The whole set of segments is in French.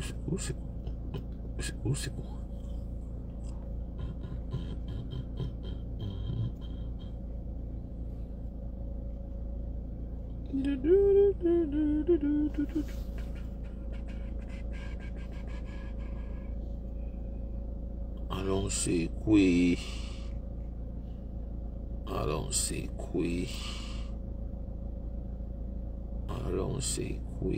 C'est où? Allons, c'est quoi? Allons, c'est quoi? Allons, c'est quoi?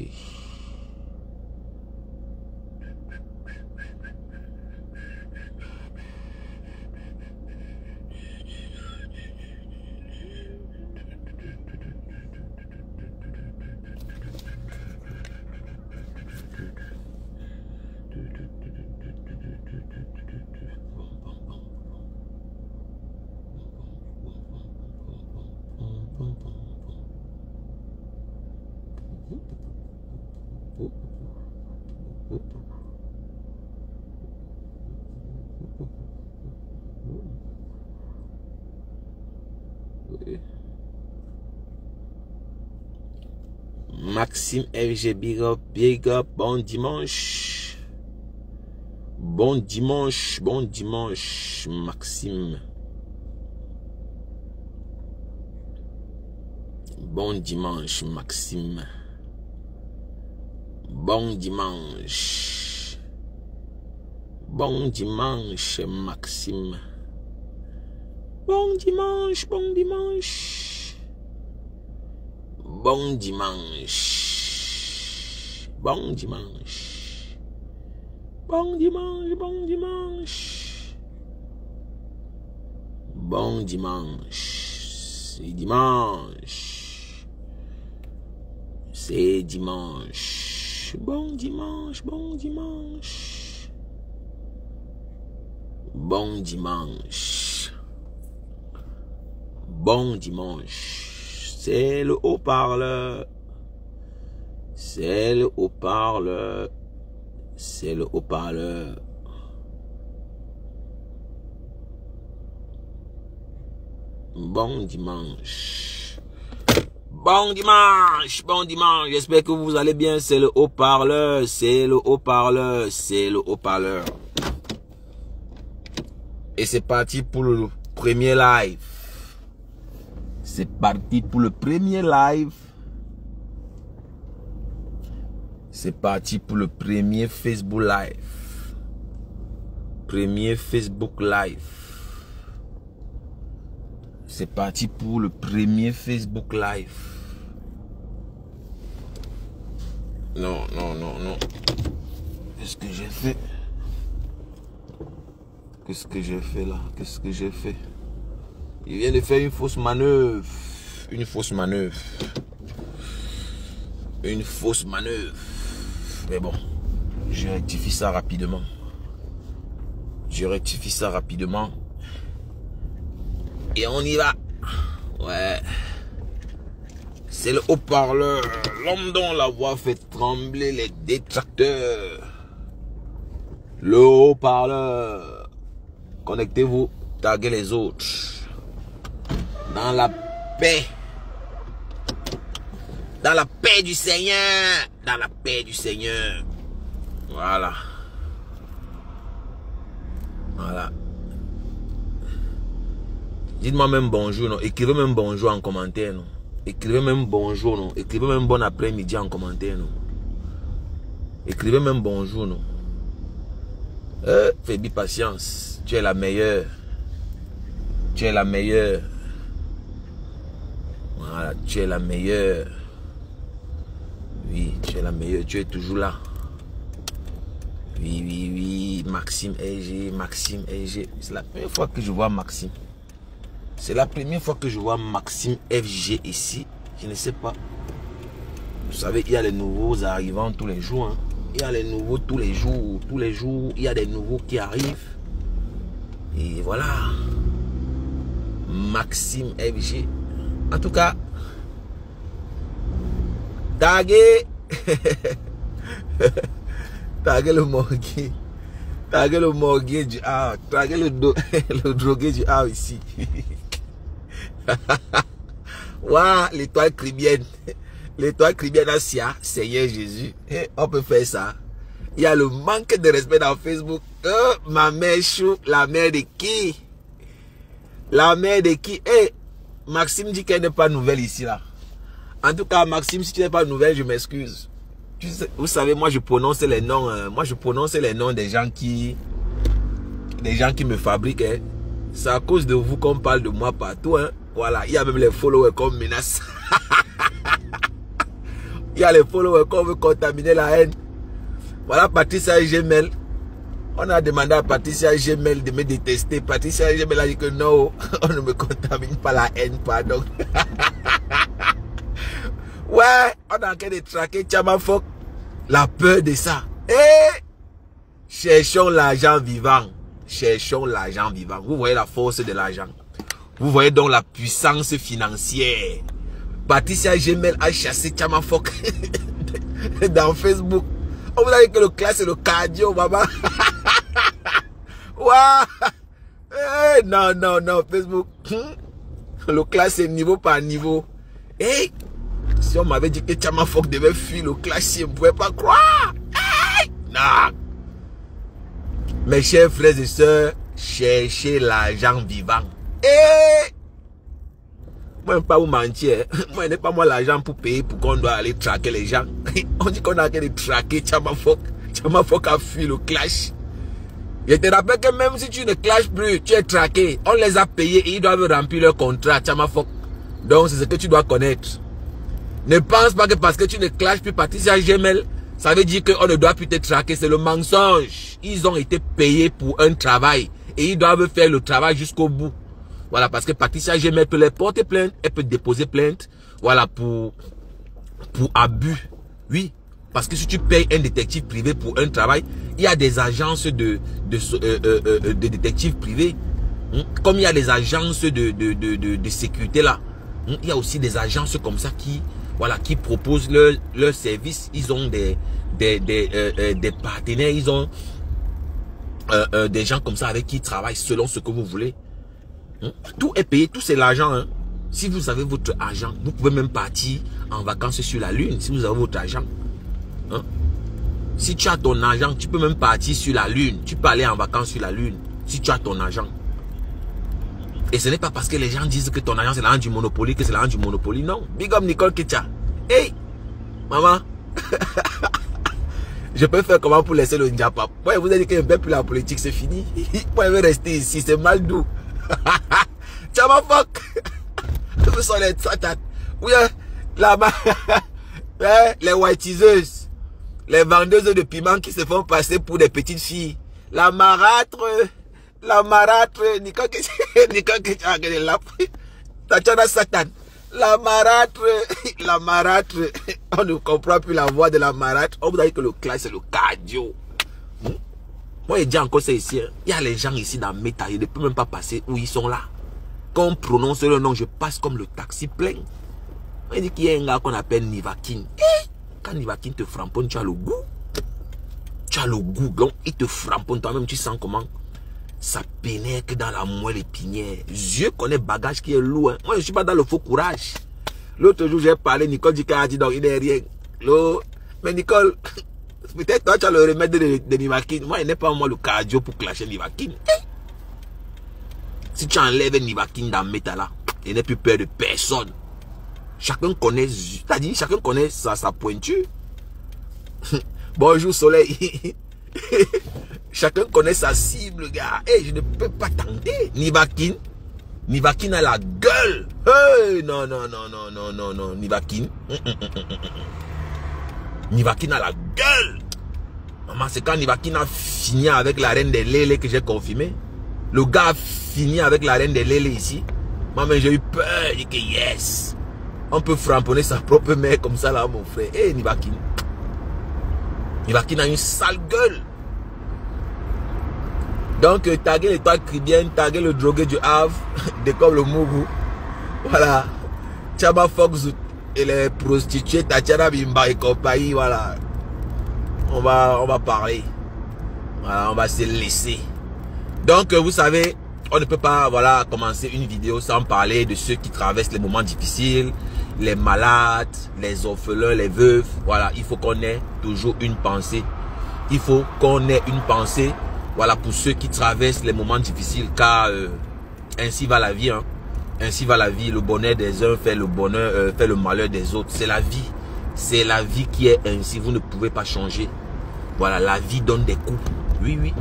Maxime FG, big up, bon dimanche. Bon dimanche, Maxime. Bon dimanche, Maxime. Bon dimanche. Bon dimanche, Maxime. Bon dimanche. Bon dimanche. Bon dimanche. Bon dimanche. Bon dimanche. Bon dimanche. C'est dimanche. C'est dimanche. Bon dimanche. Bon dimanche. Bon dimanche. Bon dimanche. C'est le haut-parleur. C'est le haut-parleur. C'est le haut-parleur. Bon dimanche. Bon dimanche. Bon dimanche. J'espère que vous allez bien. C'est le haut-parleur. C'est le haut-parleur. C'est le haut-parleur. Et c'est parti pour le premier live. C'est parti pour le premier live. C'est parti pour le premier Facebook live. Premier Facebook live. C'est parti pour le premier Facebook live. Non. Qu'est-ce que j'ai fait? Qu'est-ce que j'ai fait là? Qu'est-ce que j'ai fait? Il vient de faire une fausse manœuvre. Une fausse manœuvre. Une fausse manœuvre. Mais bon, je rectifie ça rapidement. Je rectifie ça rapidement. Et on y va. Ouais. C'est le haut-parleur. L'homme dont la voix fait trembler les détracteurs. Le haut-parleur. Connectez-vous. Taguez les autres. Dans la paix. Dans la paix du Seigneur. Dans la paix du Seigneur. Voilà. Voilà. Dites-moi même bonjour, non? Écrivez même bonjour en commentaire, non? Écrivez même bonjour, non? Écrivez même bon après-midi en commentaire, non? Écrivez même bonjour, non? Fais patience. Tu es la meilleure. Tu es la meilleure. Voilà, tu es la meilleure. Oui, tu es la meilleure. Tu es toujours là. Oui. Maxime FG, Maxime FG. C'est la première fois que je vois Maxime. C'est la première fois que je vois Maxime FG ici. Je ne sais pas. Vous savez, il y a les nouveaux arrivants tous les jours. Hein. Il y a les nouveaux tous les jours. Tous les jours, il y a des nouveaux qui arrivent. Et voilà. Maxime FG. En tout cas, taguez. Taguez le morgué. Taguez le morgué du A. Taguez le drogué du A ici. Waouh, l'étoile chrétienne. L'étoile chrétienne Asia, Seigneur Jésus. On peut faire ça. Il y a le manque de respect dans Facebook. Ma mère chou, la mère de qui? La mère de qui? Eh, Maxime dit qu'elle n'est pas nouvelle ici, là. En tout cas, Maxime, si tu n'es pas nouvelle, je m'excuse. Vous savez, moi, je prononce les noms. Moi, je prononce les noms des gens qui me fabriquent. Hein. C'est à cause de vous qu'on parle de moi partout. Hein. Voilà, il y a même les followers qu'on menace. Il y a les followers qu'on veut contaminer la haine. Voilà, Patricia Gmail. On a demandé à Patricia Gmail de me détester. Patricia Gmail a dit que non, on ne me contamine pas la haine, pardon. Ouais, on a en train de traquer Tchamafok. La peur de ça. Eh, cherchons l'argent vivant. Cherchons l'argent vivant. Vous voyez la force de l'argent. Vous voyez donc la puissance financière. Patricia Gmail a chassé Tchamafok dans Facebook. On vous a dit que le classe c'est le cardio, maman. Waouh. Eh, non, non, non, Facebook. Le classe c'est niveau par niveau. Eh, si on m'avait dit que Tchamafok devait fuir le classe, je ne pouvais pas croire. Eh, non. Mes chers frères et sœurs, cherchez l'argent vivant. Eh, moi, je ne vais pas vous mentir. Moi, je n'ai pas moi l'argent pour payer pour qu'on doit aller traquer les gens. On dit qu'on a qu'à traquer Tchamafok. Tchamafok a fui le clash. Je te rappelle que même si tu ne clashes plus, tu es traqué. On les a payés et ils doivent remplir leur contrat, Tchamafok. Donc, c'est ce que tu dois connaître. Ne pense pas que parce que tu ne clashes plus Patricia Gmail, ça veut dire qu'on ne doit plus te traquer. C'est le mensonge. Ils ont été payés pour un travail et ils doivent faire le travail jusqu'au bout. Voilà, parce que Patricia Gmail peut les porter plainte, elle peut déposer plainte, voilà, pour abus. Oui, parce que si tu payes un détective privé pour un travail, il y a des agences de détectives privés. Comme il y a des agences de sécurité là, il y a aussi des agences comme ça qui, voilà, qui proposent leur service. Ils ont des partenaires, ils ont des gens comme ça avec qui ils travaillent selon ce que vous voulez. Tout est payé, tout c'est l'argent. Hein. Si vous avez votre argent, vous pouvez même partir en vacances sur la lune. Si vous avez votre argent. Hein. Si tu as ton argent, tu peux même partir sur la lune. Tu peux aller en vacances sur la lune. Si tu as ton argent. Et ce n'est pas parce que les gens disent que ton argent c'est l'argent du Monopoly que c'est l'argent du Monopoly. Non. Big up Nicole Ketia. Hey, maman. Je peux faire comment pour laisser le Ndiapa. Moi, vous avez dit que je ne fais plus la politique, c'est fini. Moi, je vais rester ici, c'est mal doux. Tchamafok. Où sont les satanes? Oui, là-bas. Les whiteiseuses. Les vendeuses de piment qui se font passer pour des petites filles. La marâtre. Nicole Ketia, Tachana Satan. La marâtre. On ne comprend plus la voix de la marâtre. On vous a dit que le classe c'est le cardio. Moi, je dis encore ça ici. Il y a les gens ici dans Meta. Je ne peux même pas passer où ils sont là. Quand on prononce le nom, je passe comme le taxi plein. On dit qu'il y a un gars qu'on appelle Nivakin. Quand Nivakin te framponne, tu as le goût. Tu as le goût. Donc, il te framponne toi-même. Tu sens comment ça pénètre dans la moelle épinière. Dieu connaît bagage qui est lourd. Hein. Moi, je ne suis pas dans le faux courage. L'autre jour, j'ai parlé. Nicole dit qu'il donc il n'est rien. Mais Nicole, peut-être toi, tu as le remède de Nivakin. Moi, il n'est pas moi le cardio pour clasher Nivakin. Si tu enlèves Nivakin dans Meta là, il n'est plus peur de personne. Chacun connaît, c'est-à-dire chacun connaît sa pointure. Bonjour soleil. Chacun connaît sa cible, gars. Hey, je ne peux pas tenter. Nivakin a la gueule. Hey, non. Nivakin. Nivakin a la gueule. Maman, c'est quand Nivakin a fini avec la reine des lélés que j'ai confirmé. Le gars a fini avec la reine des lélés ici. Maman, j'ai eu peur. J'ai dit que yes. On peut framponner sa propre mère comme ça là, mon frère. Eh, Nivakin. Nivakin a une sale gueule. Donc, taguer l'étoile cribienne, taguer le drogué du Havre, décolle le Mougou. Voilà. Tchamafok et les prostituées, Tatiana Bimba et compagnie, voilà. On va parler. Voilà, on va se laisser. Donc, vous savez, on ne peut pas, voilà, commencer une vidéo sans parler de ceux qui traversent les moments difficiles, les malades, les orphelins, les veuves. Voilà, il faut qu'on ait toujours une pensée. Il faut qu'on ait une pensée, voilà, pour ceux qui traversent les moments difficiles, car ainsi va la vie, hein. Ainsi va la vie. Le bonheur des uns fait le bonheur, fait le malheur des autres. C'est la vie. C'est la vie qui est ainsi. Vous ne pouvez pas changer. Voilà, la vie donne des coups. Oui, oui.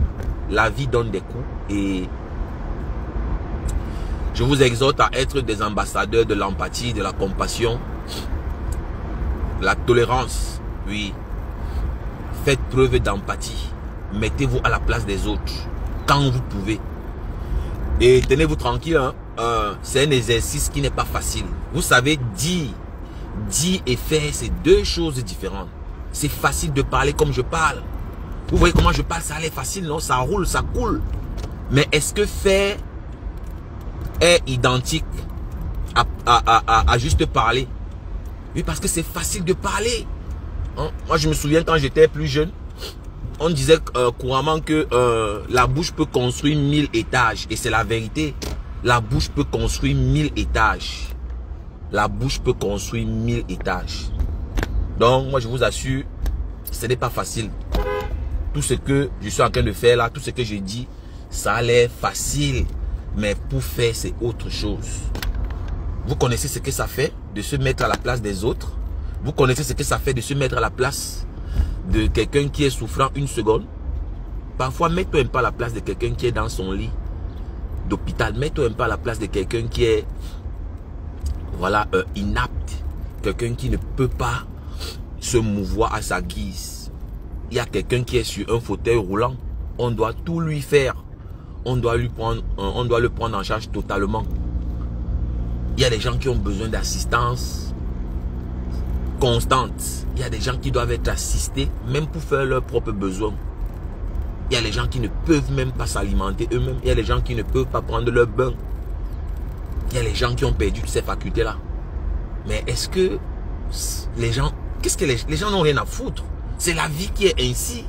La vie donne des coups. Et je vous exhorte à être des ambassadeurs de l'empathie, de la compassion, la tolérance. Oui. Faites preuve d'empathie. Mettez-vous à la place des autres quand vous pouvez. Et tenez-vous tranquille, hein. C'est un exercice qui n'est pas facile. Vous savez, dire et faire, c'est deux choses différentes. C'est facile de parler comme je parle. Vous voyez comment je parle, ça a l'air facile, non? Ça roule, ça coule. Mais est-ce que faire est identique à juste parler? Oui, parce que c'est facile de parler. Hein? Moi, je me souviens quand j'étais plus jeune, on disait couramment que la bouche peut construire 1000 étages. Et c'est la vérité. La bouche peut construire 1000 étages. La bouche peut construire 1000 étages. Donc, moi, je vous assure, ce n'est pas facile. Tout ce que je suis en train de faire là, tout ce que je dis, ça a l'air facile. Mais pour faire, c'est autre chose. Vous connaissez ce que ça fait de se mettre à la place des autres? Vous connaissez ce que ça fait de se mettre à la place de quelqu'un qui est souffrant une seconde? Parfois, mets-toi un peu à la place de quelqu'un qui est dans son lit d'hôpital. Mets-toi un peu à la place de quelqu'un qui est, voilà, inapte. Quelqu'un qui ne peut pas se mouvoir à sa guise. Il y a quelqu'un qui est sur un fauteuil roulant. On doit tout lui faire. On doit le prendre en charge totalement. Il y a des gens qui ont besoin d'assistance constante. Il y a des gens qui doivent être assistés même pour faire leurs propres besoins. Il y a des gens qui ne peuvent même pas s'alimenter eux-mêmes. Il y a des gens qui ne peuvent pas prendre leur bain. Il y a des gens qui ont perdu ces facultés-là. Mais est-ce que les gens... Qu'est-ce que les gens n'ont rien à foutre? C'est la vie qui est ainsi.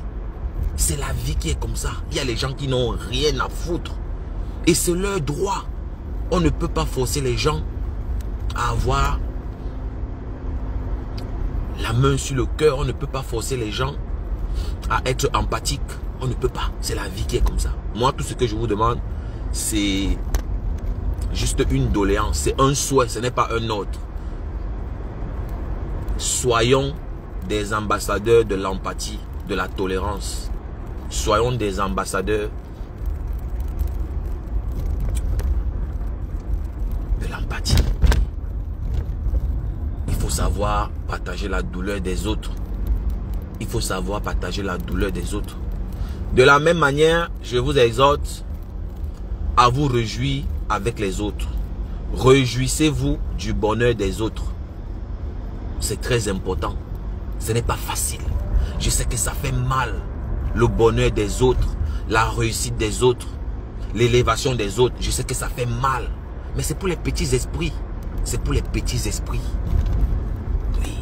C'est la vie qui est comme ça. Il y a les gens qui n'ont rien à foutre. Et c'est leur droit. On ne peut pas forcer les gens à avoir la main sur le cœur. On ne peut pas forcer les gens à être empathiques. On ne peut pas. C'est la vie qui est comme ça. Moi, tout ce que je vous demande, c'est juste une doléance. C'est un souhait. Ce n'est pas un autre. Soyons des ambassadeurs de l'empathie, de la tolérance. Soyons des ambassadeurs de l'empathie. Il faut savoir partager la douleur des autres. Il faut savoir partager la douleur des autres. De la même manière, je vous exhorte à vous réjouir avec les autres. Réjouissez-vous du bonheur des autres. C'est très important. Ce n'est pas facile. Je sais que ça fait mal. Le bonheur des autres, la réussite des autres, l'élévation des autres. Je sais que ça fait mal. Mais c'est pour les petits esprits. C'est pour les petits esprits. Oui,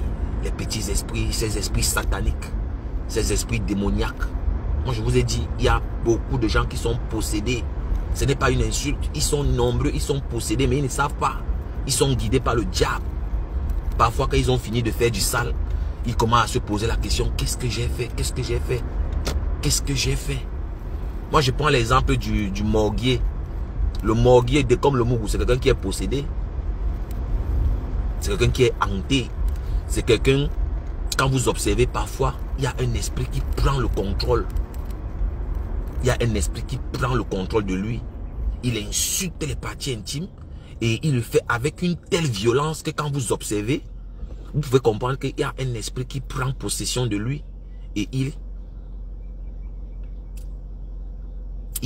les petits esprits, ces esprits sataniques, ces esprits démoniaques. Moi, je vous ai dit, il y a beaucoup de gens qui sont possédés. Ce n'est pas une insulte. Ils sont nombreux, ils sont possédés, mais ils ne savent pas. Ils sont guidés par le diable. Parfois, quand ils ont fini de faire du sale, ils commencent à se poser la question, qu'est-ce que j'ai fait? Qu'est-ce que j'ai fait? Qu'est-ce que j'ai fait? Moi, je prends l'exemple du morguier. Le morguier, comme le mougou, c'est quelqu'un qui est possédé. C'est quelqu'un qui est hanté. C'est quelqu'un, quand vous observez parfois, il y a un esprit qui prend le contrôle. Il y a un esprit qui prend le contrôle de lui. Il insulte les parties intimes et il le fait avec une telle violence que quand vous observez, vous pouvez comprendre qu'il y a un esprit qui prend possession de lui et il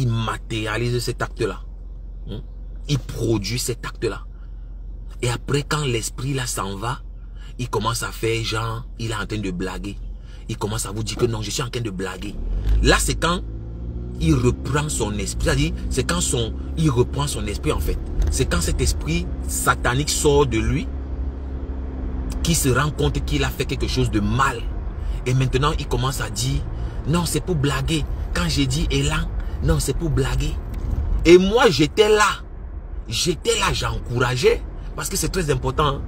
matérialise cet acte-là. Il produit cet acte-là. Et après, quand l'esprit là s'en va, il commence à faire genre, il est en train de blaguer. Il commence à vous dire que non, je suis en train de blaguer. Là, c'est quand il reprend son esprit. C'est-à-dire, c'est quand il reprend son esprit en fait. C'est quand cet esprit satanique sort de lui, qu'il se rend compte qu'il a fait quelque chose de mal. Et maintenant, il commence à dire, non, c'est pour blaguer. Quand j'ai dit élan, non, c'est pour blaguer. Et moi, j'étais là. J'étais là, j'encourageais. Parce que c'est très important.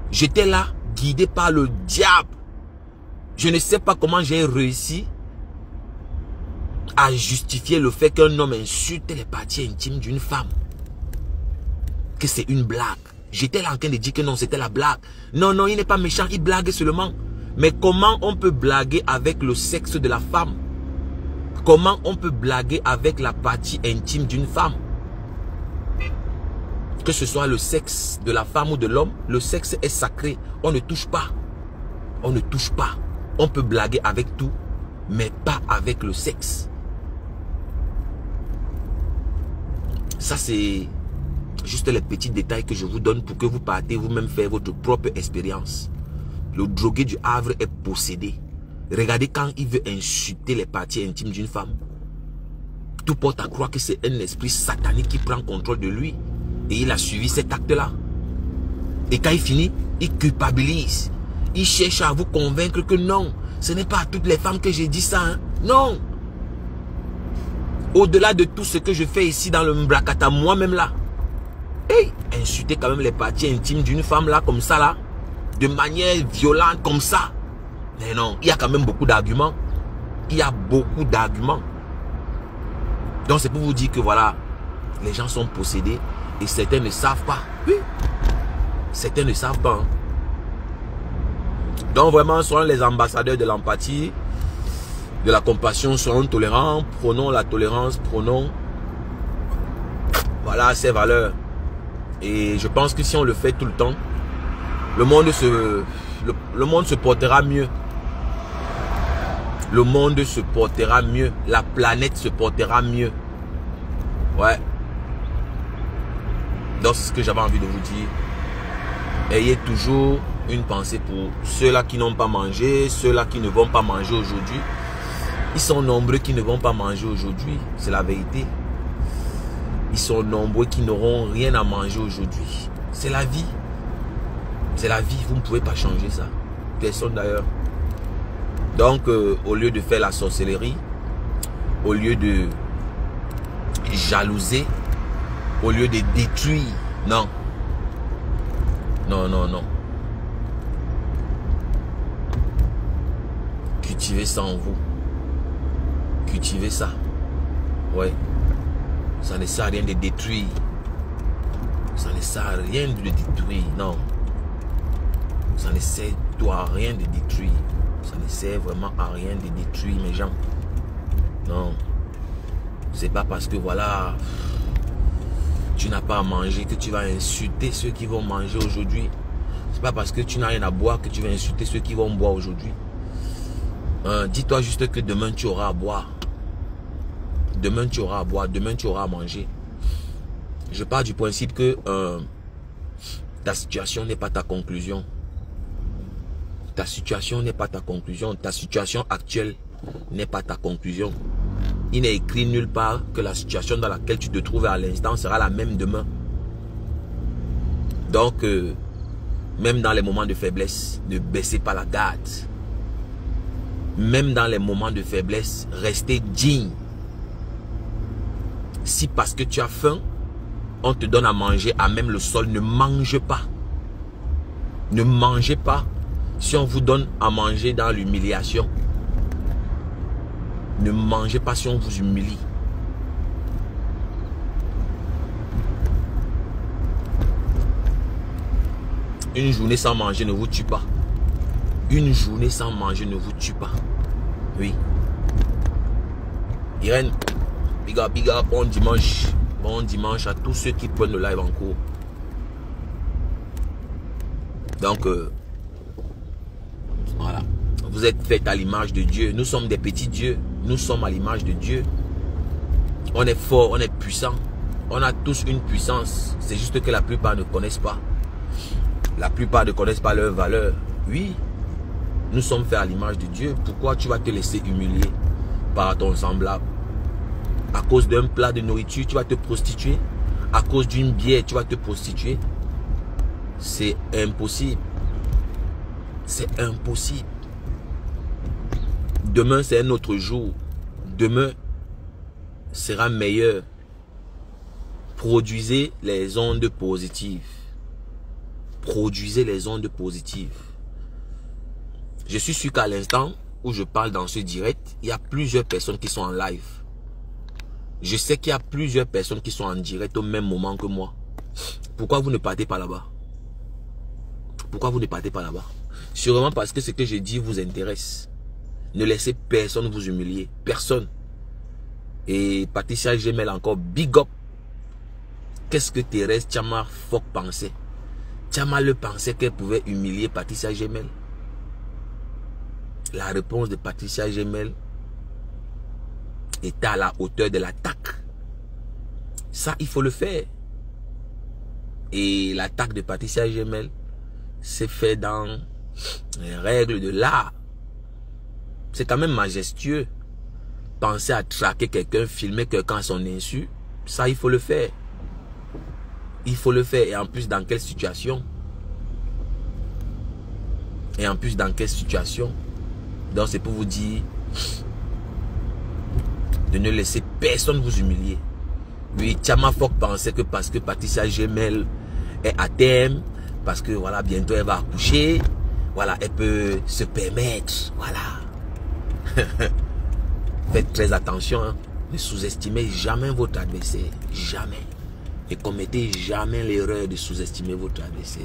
J'étais là, guidé par le diable. Je ne sais pas comment j'ai réussi à justifier le fait qu'un homme insulte les parties intimes d'une femme. Que c'est une blague. J'étais là en train de dire que non, c'était la blague. Non, non, il n'est pas méchant, il blague seulement. Mais comment on peut blaguer avec le sexe de la femme? Comment on peut blaguer avec la partie intime d'une femme? Que ce soit le sexe de la femme ou de l'homme, le sexe est sacré. On ne touche pas. On ne touche pas. On peut blaguer avec tout, mais pas avec le sexe. Ça, c'est juste les petits détails que je vous donne pour que vous partez vous-même faire votre propre expérience. Le drogué du Havre est possédé. Regardez quand il veut insulter les parties intimes d'une femme. Tout porte à croire que c'est un esprit satanique qui prend contrôle de lui. Et il a suivi cet acte-là. Et quand il finit, il culpabilise. Il cherche à vous convaincre que non, ce n'est pas à toutes les femmes que j'ai dit ça. Hein. Non. Au-delà de tout ce que je fais ici dans le Mbrakata, moi-même là. Hey, insulter quand même les parties intimes d'une femme là, comme ça là. De manière violente, comme ça. Mais non, il y a quand même beaucoup d'arguments. Il y a beaucoup d'arguments. Donc c'est pour vous dire que voilà, les gens sont possédés. Et certains ne savent pas. Oui. Certains ne savent pas. Hein. Donc vraiment, soyons les ambassadeurs de l'empathie, de la compassion, soyons tolérants, prenons la tolérance, prenons voilà ces valeurs. Et je pense que si on le fait tout le temps, le monde se portera mieux. Le monde se portera mieux. La planète se portera mieux. Ouais. Donc c'est ce que j'avais envie de vous dire. Ayez toujours une pensée pour ceux-là qui n'ont pas mangé, ceux-là qui ne vont pas manger aujourd'hui. Ils sont nombreux qui ne vont pas manger aujourd'hui. C'est la vérité. Ils sont nombreux qui n'auront rien à manger aujourd'hui. C'est la vie. C'est la vie. Vous ne pouvez pas changer ça. Personne d'ailleurs. Donc, au lieu de faire la sorcellerie, au lieu de jalouser, au lieu de détruire, non. Non, non, non. Cultivez ça en vous. Cultivez ça. Ouais. Ça ne sert à rien de détruire. Ça ne sert à rien de détruire, non. Ça ne sert à rien de détruire. Ça ne sert vraiment à rien de détruire mes gens. Non. C'est pas parce que voilà, tu n'as pas à manger que tu vas insulter ceux qui vont manger aujourd'hui. C'est pas parce que tu n'as rien à boire que tu vas insulter ceux qui vont boire aujourd'hui. Dis-toi juste que demain tu auras à boire. Demain tu auras à boire. Demain tu auras à manger. Je pars du principe que ta situation n'est pas ta conclusion. Ta situation n'est pas ta conclusion. Ta situation actuelle n'est pas ta conclusion. Il n'est écrit nulle part que la situation dans laquelle tu te trouves à l'instant sera la même demain. Donc, même dans les moments de faiblesse, ne baissez pas la garde. Même dans les moments de faiblesse, restez digne. Si parce que tu as faim, on te donne à manger à même le sol, ne mange pas. Ne mangez pas si on vous donne à manger dans l'humiliation. Ne mangez pas si on vous humilie. Une journée sans manger ne vous tue pas. Une journée sans manger ne vous tue pas. Oui. Irène, big up, bon dimanche. Bon dimanche à tous ceux qui prennent le live en cours. Donc, voilà. Vous êtes faits à l'image de Dieu. Nous sommes des petits dieux. Nous sommes à l'image de Dieu. On est fort, on est puissant. On a tous une puissance. C'est juste que la plupart ne connaissent pas. La plupart ne connaissent pas leur valeur. Oui, nous sommes faits à l'image de Dieu. Pourquoi tu vas te laisser humilier par ton semblable? À cause d'un plat de nourriture, tu vas te prostituer. À cause d'une bière, tu vas te prostituer. C'est impossible. C'est impossible. Demain, c'est un autre jour. Demain sera meilleur. Produisez les ondes positives. Produisez les ondes positives. Je suis sûr qu'à l'instant où je parle dans ce direct, il y a plusieurs personnes qui sont en live. Je sais qu'il y a plusieurs personnes qui sont en direct au même moment que moi. Pourquoi vous ne partez pas là-bas? Pourquoi vous ne partez pas là-bas? Sûrement parce que ce que je dis vous intéresse. Ne laissez personne vous humilier. Personne. Et Patricia Gemel encore, big up. Qu'est-ce que Thérèse Tchama Fock pensait? Tchama le pensait qu'elle pouvait humilier Patricia Gemel. La réponse de Patricia Gemel était à la hauteur de l'attaque. Ça, il faut le faire. Et l'attaque de Patricia Gemel s'est fait dans les règles de l'art. C'est quand même majestueux. Penser à traquer quelqu'un, filmer quelqu'un à son insu, ça, il faut le faire. Il faut le faire. Et en plus, dans quelle situation? Et en plus, dans quelle situation? Donc, c'est pour vous dire de ne laisser personne vous humilier. Oui, Tchama Fock pensait que parce que Patricia Gemel est à terme, parce que voilà, bientôt elle va accoucher, voilà, elle peut se permettre, voilà. Faites très attention, hein. Ne sous-estimez jamais votre adversaire, jamais. Ne commettez jamais l'erreur de sous-estimer votre adversaire.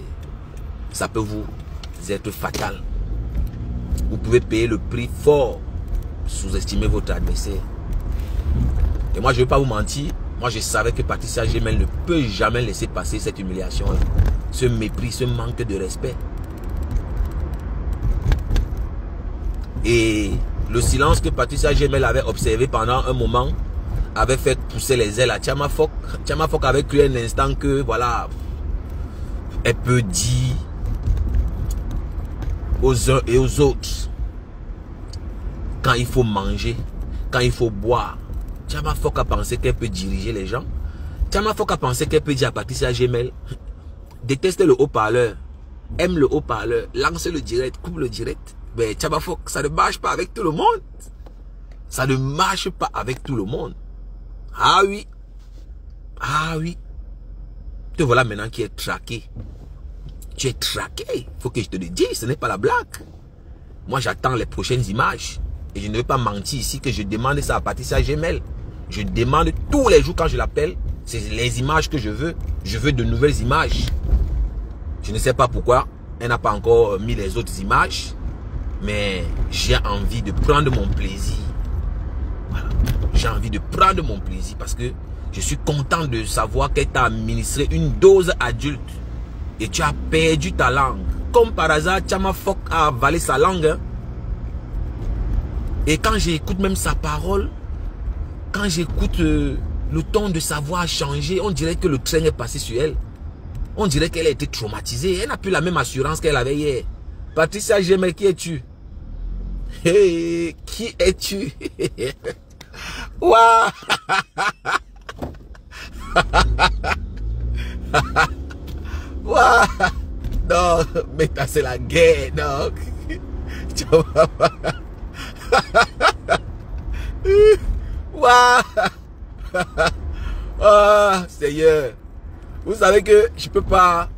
Ça peut vous être fatal. Vous pouvez payer le prix fort. Sous-estimer votre adversaire. Et moi, je ne vais pas vous mentir. Moi, je savais que Patricia Gemel ne peut jamais laisser passer cette humiliation-là. Ce mépris, ce manque de respect. Et le silence que Patricia Gemel avait observé pendant un moment avait fait pousser les ailes à Tchama Fock. Tchama Fock avait cru un instant que, voilà, elle peut dire aux uns et aux autres quand il faut manger, quand il faut boire. Tchama Fock a pensé qu'elle peut diriger les gens. Tchama Fock a pensé qu'elle peut dire à Patricia Gemel, déteste le haut-parleur, aime le haut-parleur, lance le direct, coupe le direct. Mais Tchama Fock, ça ne marche pas avec tout le monde. Ça ne marche pas avec tout le monde. Ah oui. Ah oui. Te voilà maintenant qui est traqué. Tu es traqué. Il faut que je te le dise, ce n'est pas la blague. Moi, j'attends les prochaines images. Et je ne vais pas mentir ici que je demande ça à Patricia Gemel. Je demande tous les jours quand je l'appelle. C'est les images que je veux. Je veux de nouvelles images. Je ne sais pas pourquoi elle n'a pas encore mis les autres images. Mais j'ai envie de prendre mon plaisir. Voilà. J'ai envie de prendre mon plaisir parce que je suis content de savoir qu'elle t'a administré une dose adulte. Et tu as perdu ta langue. Comme par hasard, Tchama Fock a avalé sa langue. Hein. Et quand j'écoute même sa parole, quand j'écoute le ton de sa voix a changé, on dirait que le train est passé sur elle. On dirait qu'elle a été traumatisée. Elle n'a plus la même assurance qu'elle avait hier. Patricia Gemel, qui es-tu? Hey, qui es-tu? Waouh! Waouh! Non, mais c'est la guerre, non. Waouh! Oh, Seigneur. Vous savez que je peux pas...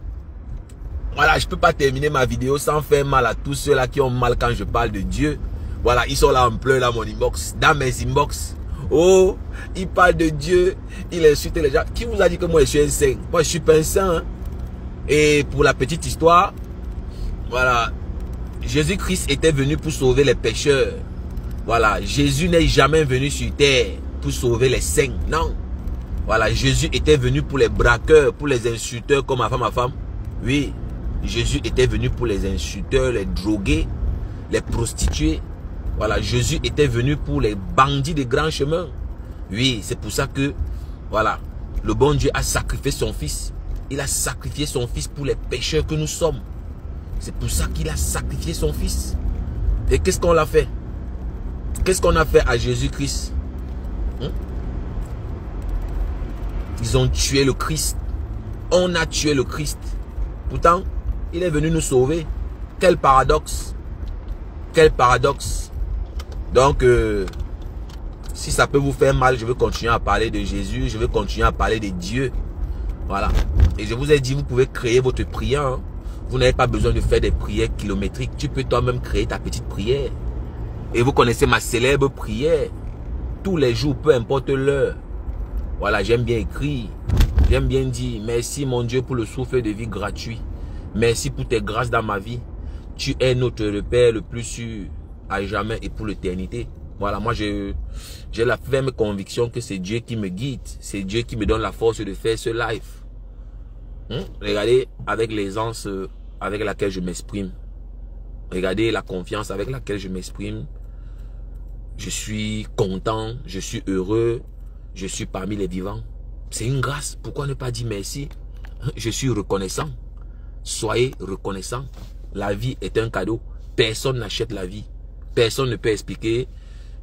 Voilà, je peux pas terminer ma vidéo sans faire mal à tous ceux-là qui ont mal quand je parle de Dieu. Voilà, ils sont là en pleurs dans mon inbox, dans mes inbox. Oh, ils parlent de Dieu, ils insultent les gens. Qui vous a dit que moi je suis un saint? Moi je suis pas un saint. Hein? Et pour la petite histoire, voilà, Jésus-Christ était venu pour sauver les pécheurs. Voilà, Jésus n'est jamais venu sur terre pour sauver les saints. Non. Voilà, Jésus était venu pour les braqueurs, pour les insulteurs comme ma femme. Oui, Jésus était venu pour les insulteurs, les drogués, les prostituées. Voilà, Jésus était venu pour les bandits de grands chemins. Oui, c'est pour ça que, voilà, le bon Dieu a sacrifié son fils. Il a sacrifié son fils pour les pécheurs que nous sommes. C'est pour ça qu'il a sacrifié son fils. Et qu'est-ce qu'on l'a fait? Qu'est-ce qu'on a fait à Jésus-Christ? Ils ont tué le Christ. On a tué le Christ. Pourtant, il est venu nous sauver. Quel paradoxe. Quel paradoxe. Donc, si ça peut vous faire mal, je vais continuer à parler de Jésus. Je vais continuer à parler de Dieu. Voilà. Et je vous ai dit, vous pouvez créer votre prière. Hein. Vous n'avez pas besoin de faire des prières kilométriques. Tu peux toi-même créer ta petite prière. Et vous connaissez ma célèbre prière. Tous les jours, peu importe l'heure. Voilà, j'aime bien écrire. J'aime bien dire merci mon Dieu pour le souffle de vie gratuit. Merci pour tes grâces dans ma vie. Tu es notre repère le plus sûr à jamais et pour l'éternité. Voilà, moi j'ai la ferme conviction que c'est Dieu qui me guide. C'est Dieu qui me donne la force de faire ce live. Regardez avec l'aisance avec laquelle je m'exprime. Regardez la confiance avec laquelle je m'exprime. Je suis content, je suis heureux, je suis parmi les vivants. C'est une grâce. Pourquoi ne pas dire merci? Je suis reconnaissant. Soyez reconnaissant. La vie est un cadeau. Personne n'achète la vie. Personne ne peut expliquer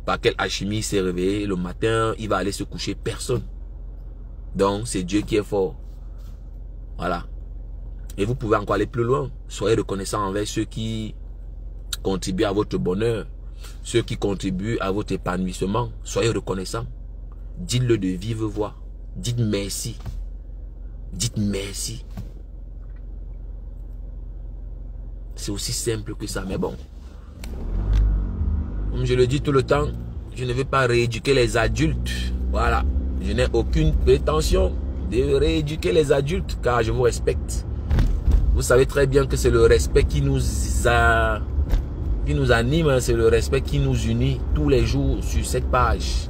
par quelle alchimie il s'est réveillé le matin, il va aller se coucher. Personne. Donc, c'est Dieu qui est fort. Voilà. Et vous pouvez encore aller plus loin. Soyez reconnaissant envers ceux qui contribuent à votre bonheur, ceux qui contribuent à votre épanouissement. Soyez reconnaissant. Dites-le de vive voix. Dites merci. Dites merci. C'est aussi simple que ça, mais bon. Comme je le dis tout le temps, je ne veux pas rééduquer les adultes. Voilà. Je n'ai aucune prétention de rééduquer les adultes car je vous respecte. Vous savez très bien que c'est le respect qui nous anime, c'est le respect qui nous unit tous les jours sur cette page.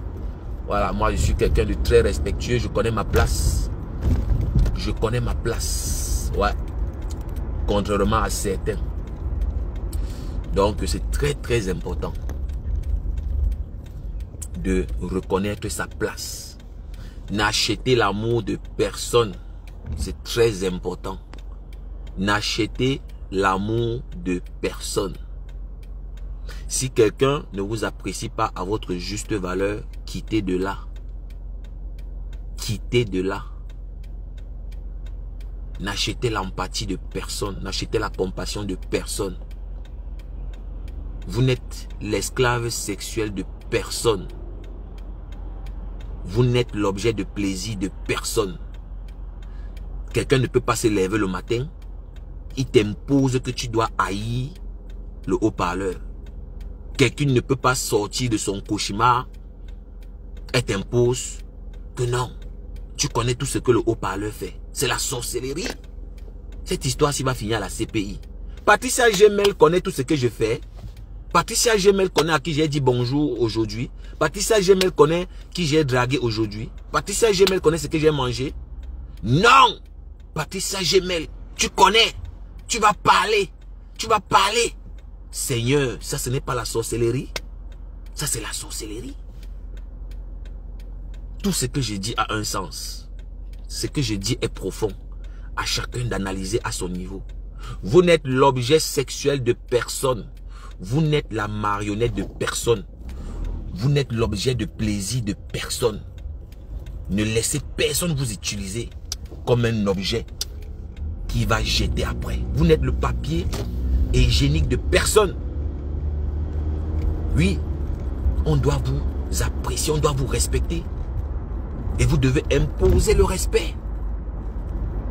Voilà, moi je suis quelqu'un de très respectueux, je connais ma place. Je connais ma place. Ouais. Contrairement à certains. Donc c'est très très important de reconnaître sa place. N'achetez l'amour de personne. C'est très important. N'achetez l'amour de personne. Si quelqu'un ne vous apprécie pas à votre juste valeur, quittez de là. Quittez de là. N'achetez l'empathie de personne. N'achetez la compassion de personne. Vous n'êtes l'esclave sexuel de personne. Vous n'êtes l'objet de plaisir de personne. Quelqu'un ne peut pas se lever le matin. Il t'impose que tu dois haïr le haut-parleur. Quelqu'un ne peut pas sortir de son cauchemar et t'impose que non. Tu connais tout ce que le haut-parleur fait. C'est la sorcellerie. Cette histoire-ci va finir à la CPI. Patricia Gemel connaît tout ce que je fais. Patricia Gemel connaît à qui j'ai dit bonjour aujourd'hui. Patricia Gemel connaît qui j'ai dragué aujourd'hui. Patricia Gemel connaît ce que j'ai mangé. Non! Patricia Gemel, tu connais. Tu vas parler. Tu vas parler. Seigneur, ça ce n'est pas la sorcellerie. Ça c'est la sorcellerie. Tout ce que je dis a un sens. Ce que je dis est profond. À chacun d'analyser à son niveau. Vous n'êtes l'objet sexuel de personne. Vous n'êtes la marionnette de personne. Vous n'êtes l'objet de plaisir de personne. Ne laissez personne vous utiliser comme un objet qui va jeter après. Vous n'êtes le papier hygiénique de personne. Oui, on doit vous apprécier, on doit vous respecter. Et vous devez imposer le respect.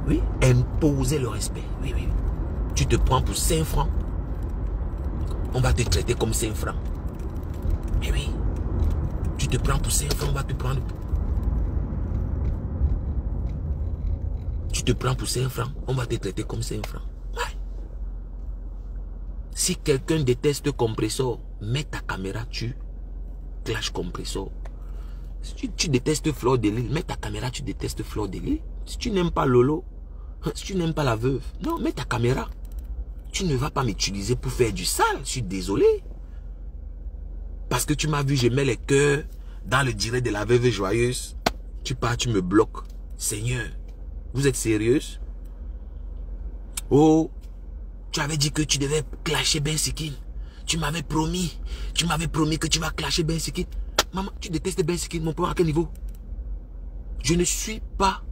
Oui, imposer le respect. Oui, oui. Tu te prends pour 5 francs. On va te traiter comme 5 francs. Mais oui. Tu te prends pour 5 francs, on va te prendre. Tu te prends pour 5 francs, on va te traiter comme 5 francs. Ouais. Si quelqu'un déteste Compressor, mets ta caméra, tu clash Compressor. Si tu détestes Fleur de Lys, mets ta caméra, tu détestes Fleur de Lys. Si tu n'aimes pas Lolo, si tu n'aimes pas la veuve, non, mets ta caméra. Tu ne vas pas m'utiliser pour faire du sale, je suis désolé. Parce que tu m'as vu, je mets les cœurs dans le direct de la veuve joyeuse. Tu pars, tu me bloques. Seigneur, vous êtes sérieuse? Oh, tu avais dit que tu devais clasher Ben Sikin. Tu m'avais promis que tu vas clasher Ben Sikin. Maman, tu détestes Ben Sikin, mon père, à quel niveau? Je ne suis pas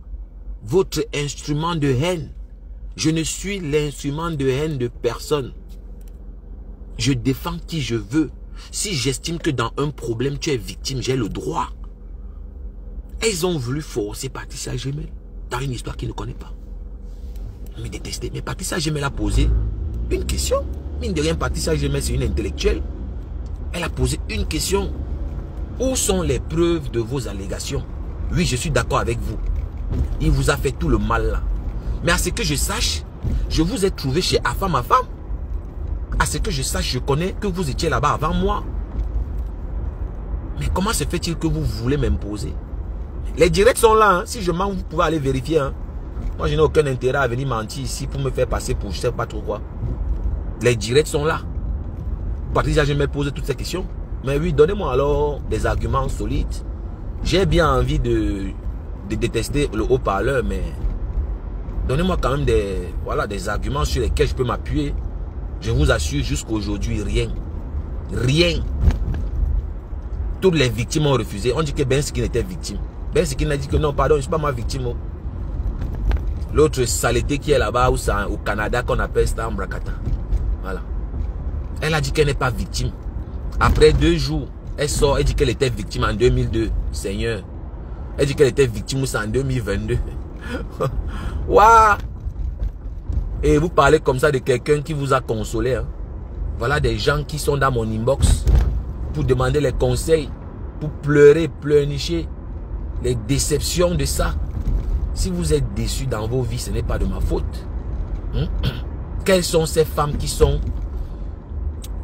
votre instrument de haine. Je ne suis l'instrument de haine de personne. Je défends qui je veux. Si j'estime que dans un problème, tu es victime, j'ai le droit. Elles ont voulu forcer Patricia Gemel dans une histoire qu'ils ne connaissent pas. Me détester. Mais Patricia Gemel a posé une question. Mine de rien, Patricia Gemel, c'est une intellectuelle. Elle a posé une question. Où sont les preuves de vos allégations? Oui, je suis d'accord avec vous. Il vous a fait tout le mal là. Mais à ce que je sache, je vous ai trouvé chez Afa, ma femme. À ce que je sache, je connais que vous étiez là-bas avant moi. Mais comment se fait-il que vous voulez m'imposer? Les directs sont là. Hein. Si je mens, vous pouvez aller vérifier. Hein. Moi, je n'ai aucun intérêt à venir mentir ici pour me faire passer pour je ne sais pas trop quoi. Les directs sont là. Patricia, je me pose toutes ces questions. Mais oui, donnez-moi alors des arguments solides. J'ai bien envie de détester le haut-parleur, mais donnez-moi quand même des arguments sur lesquels je peux m'appuyer. Je vous assure, jusqu'aujourd'hui, rien. Rien. Toutes les victimes ont refusé. On dit que Ben Sikine était victime. Ben Sikine a dit que non, pardon, je ne suis pas ma victime. Oh. L'autre saleté qui est là-bas au Canada qu'on appelle Stambrakata. Voilà. Elle a dit qu'elle n'est pas victime. Après 2 jours, elle sort, elle dit qu'elle était victime en 2002. Seigneur. Elle dit qu'elle était victime en 2022. Waouh! Et vous parlez comme ça de quelqu'un qui vous a consolé. Hein. Voilà des gens qui sont dans mon inbox pour demander les conseils, pour pleurer, pleurnicher, les déceptions de ça. Si vous êtes déçus dans vos vies, ce n'est pas de ma faute. Quelles sont ces femmes qui sont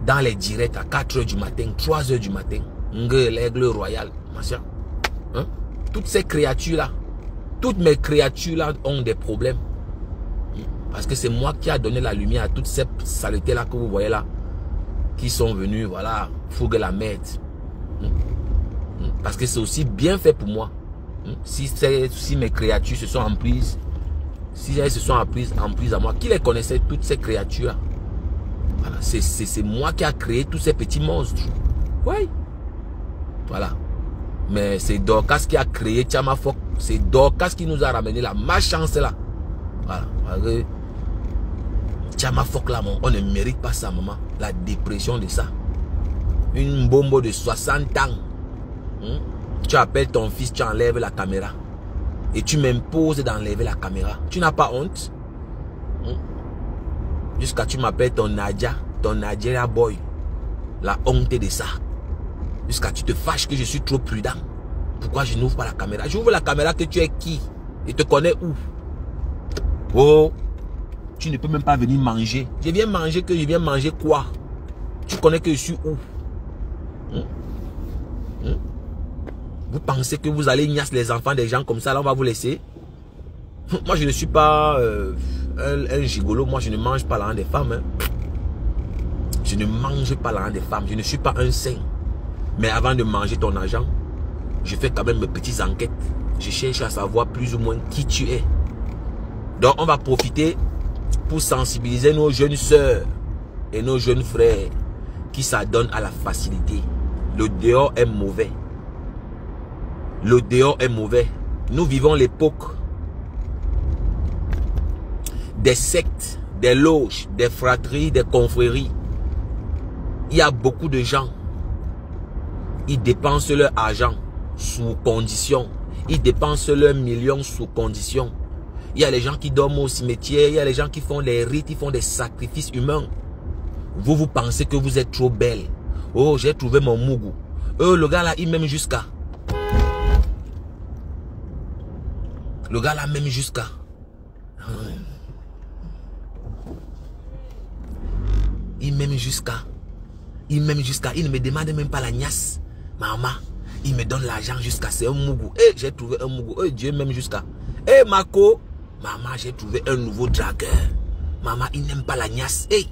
dans les directs à 4 h du matin, 3 h du matin? L'aigle royal, machin. Hein? Toutes ces créatures-là, toutes mes créatures-là ont des problèmes. Parce que c'est moi qui a donné la lumière à toutes ces saletés-là que vous voyez là. Qui sont venus, voilà, fouguer la merde. Parce que c'est aussi bien fait pour moi. Si mes créatures se sont en prise, si elles se sont en prise à moi, qui les connaissait toutes ces créatures? Voilà, c'est moi qui a créé tous ces petits monstres. Oui. Voilà. Mais c'est Dorcas qui a créé Tchamafok. C'est Dorcas qui nous a ramené la malchance là. Voilà. Tchamafok là, on ne mérite pas ça, maman. La dépression de ça. Une bombe de 60 ans. Tu appelles ton fils, tu enlèves la caméra. Et tu m'imposes d'enlever la caméra. Tu n'as pas honte? Jusqu'à tu m'appelles ton Nadia, ton Nigeria boy. La honte de ça. Jusqu'à tu te fâches que je suis trop prudent. Pourquoi je n'ouvre pas la caméra? J'ouvre la caméra que tu es qui? Et te connais où? Oh, tu ne peux même pas venir manger. Je viens manger que je viens manger quoi? Tu connais que je suis où? Vous pensez que vous allez ignacer les enfants des gens comme ça, là on va vous laisser? Moi je ne suis pas un gigolo, moi je ne mange pas l'argent des femmes. Hein. Je ne mange pas l'argent des femmes, je ne suis pas un saint. Mais avant de manger ton argent, je fais quand même mes petites enquêtes. Je cherche à savoir plus ou moins qui tu es. Donc on va profiter pour sensibiliser nos jeunes sœurs et nos jeunes frères qui s'adonnent à la facilité. Le dehors est mauvais. Le dehors est mauvais. Nous vivons l'époque des sectes, des loges, des fratries, des confréries. Il y a beaucoup de gens. Ils dépensent leur argent sous condition. Ils dépensent leurs millions sous condition. Il y a les gens qui dorment au cimetière. Il y a les gens qui font des rites, ils font des sacrifices humains. Vous pensez que vous êtes trop belle. Oh, j'ai trouvé mon mougou. Le gars là, il m'aime jusqu'à. Le gars là m'aime jusqu'à. Il m'aime jusqu'à. Il m'aime jusqu'à. Il ne me demande même pas la niasse. Maman, il me donne l'argent jusqu'à. C'est un mougou. Eh, j'ai trouvé un mougou. Eh, Dieu m'aime jusqu'à. Eh, Mako. Maman, j'ai trouvé un nouveau dragueur. Maman, il n'aime pas la niasse. Eh,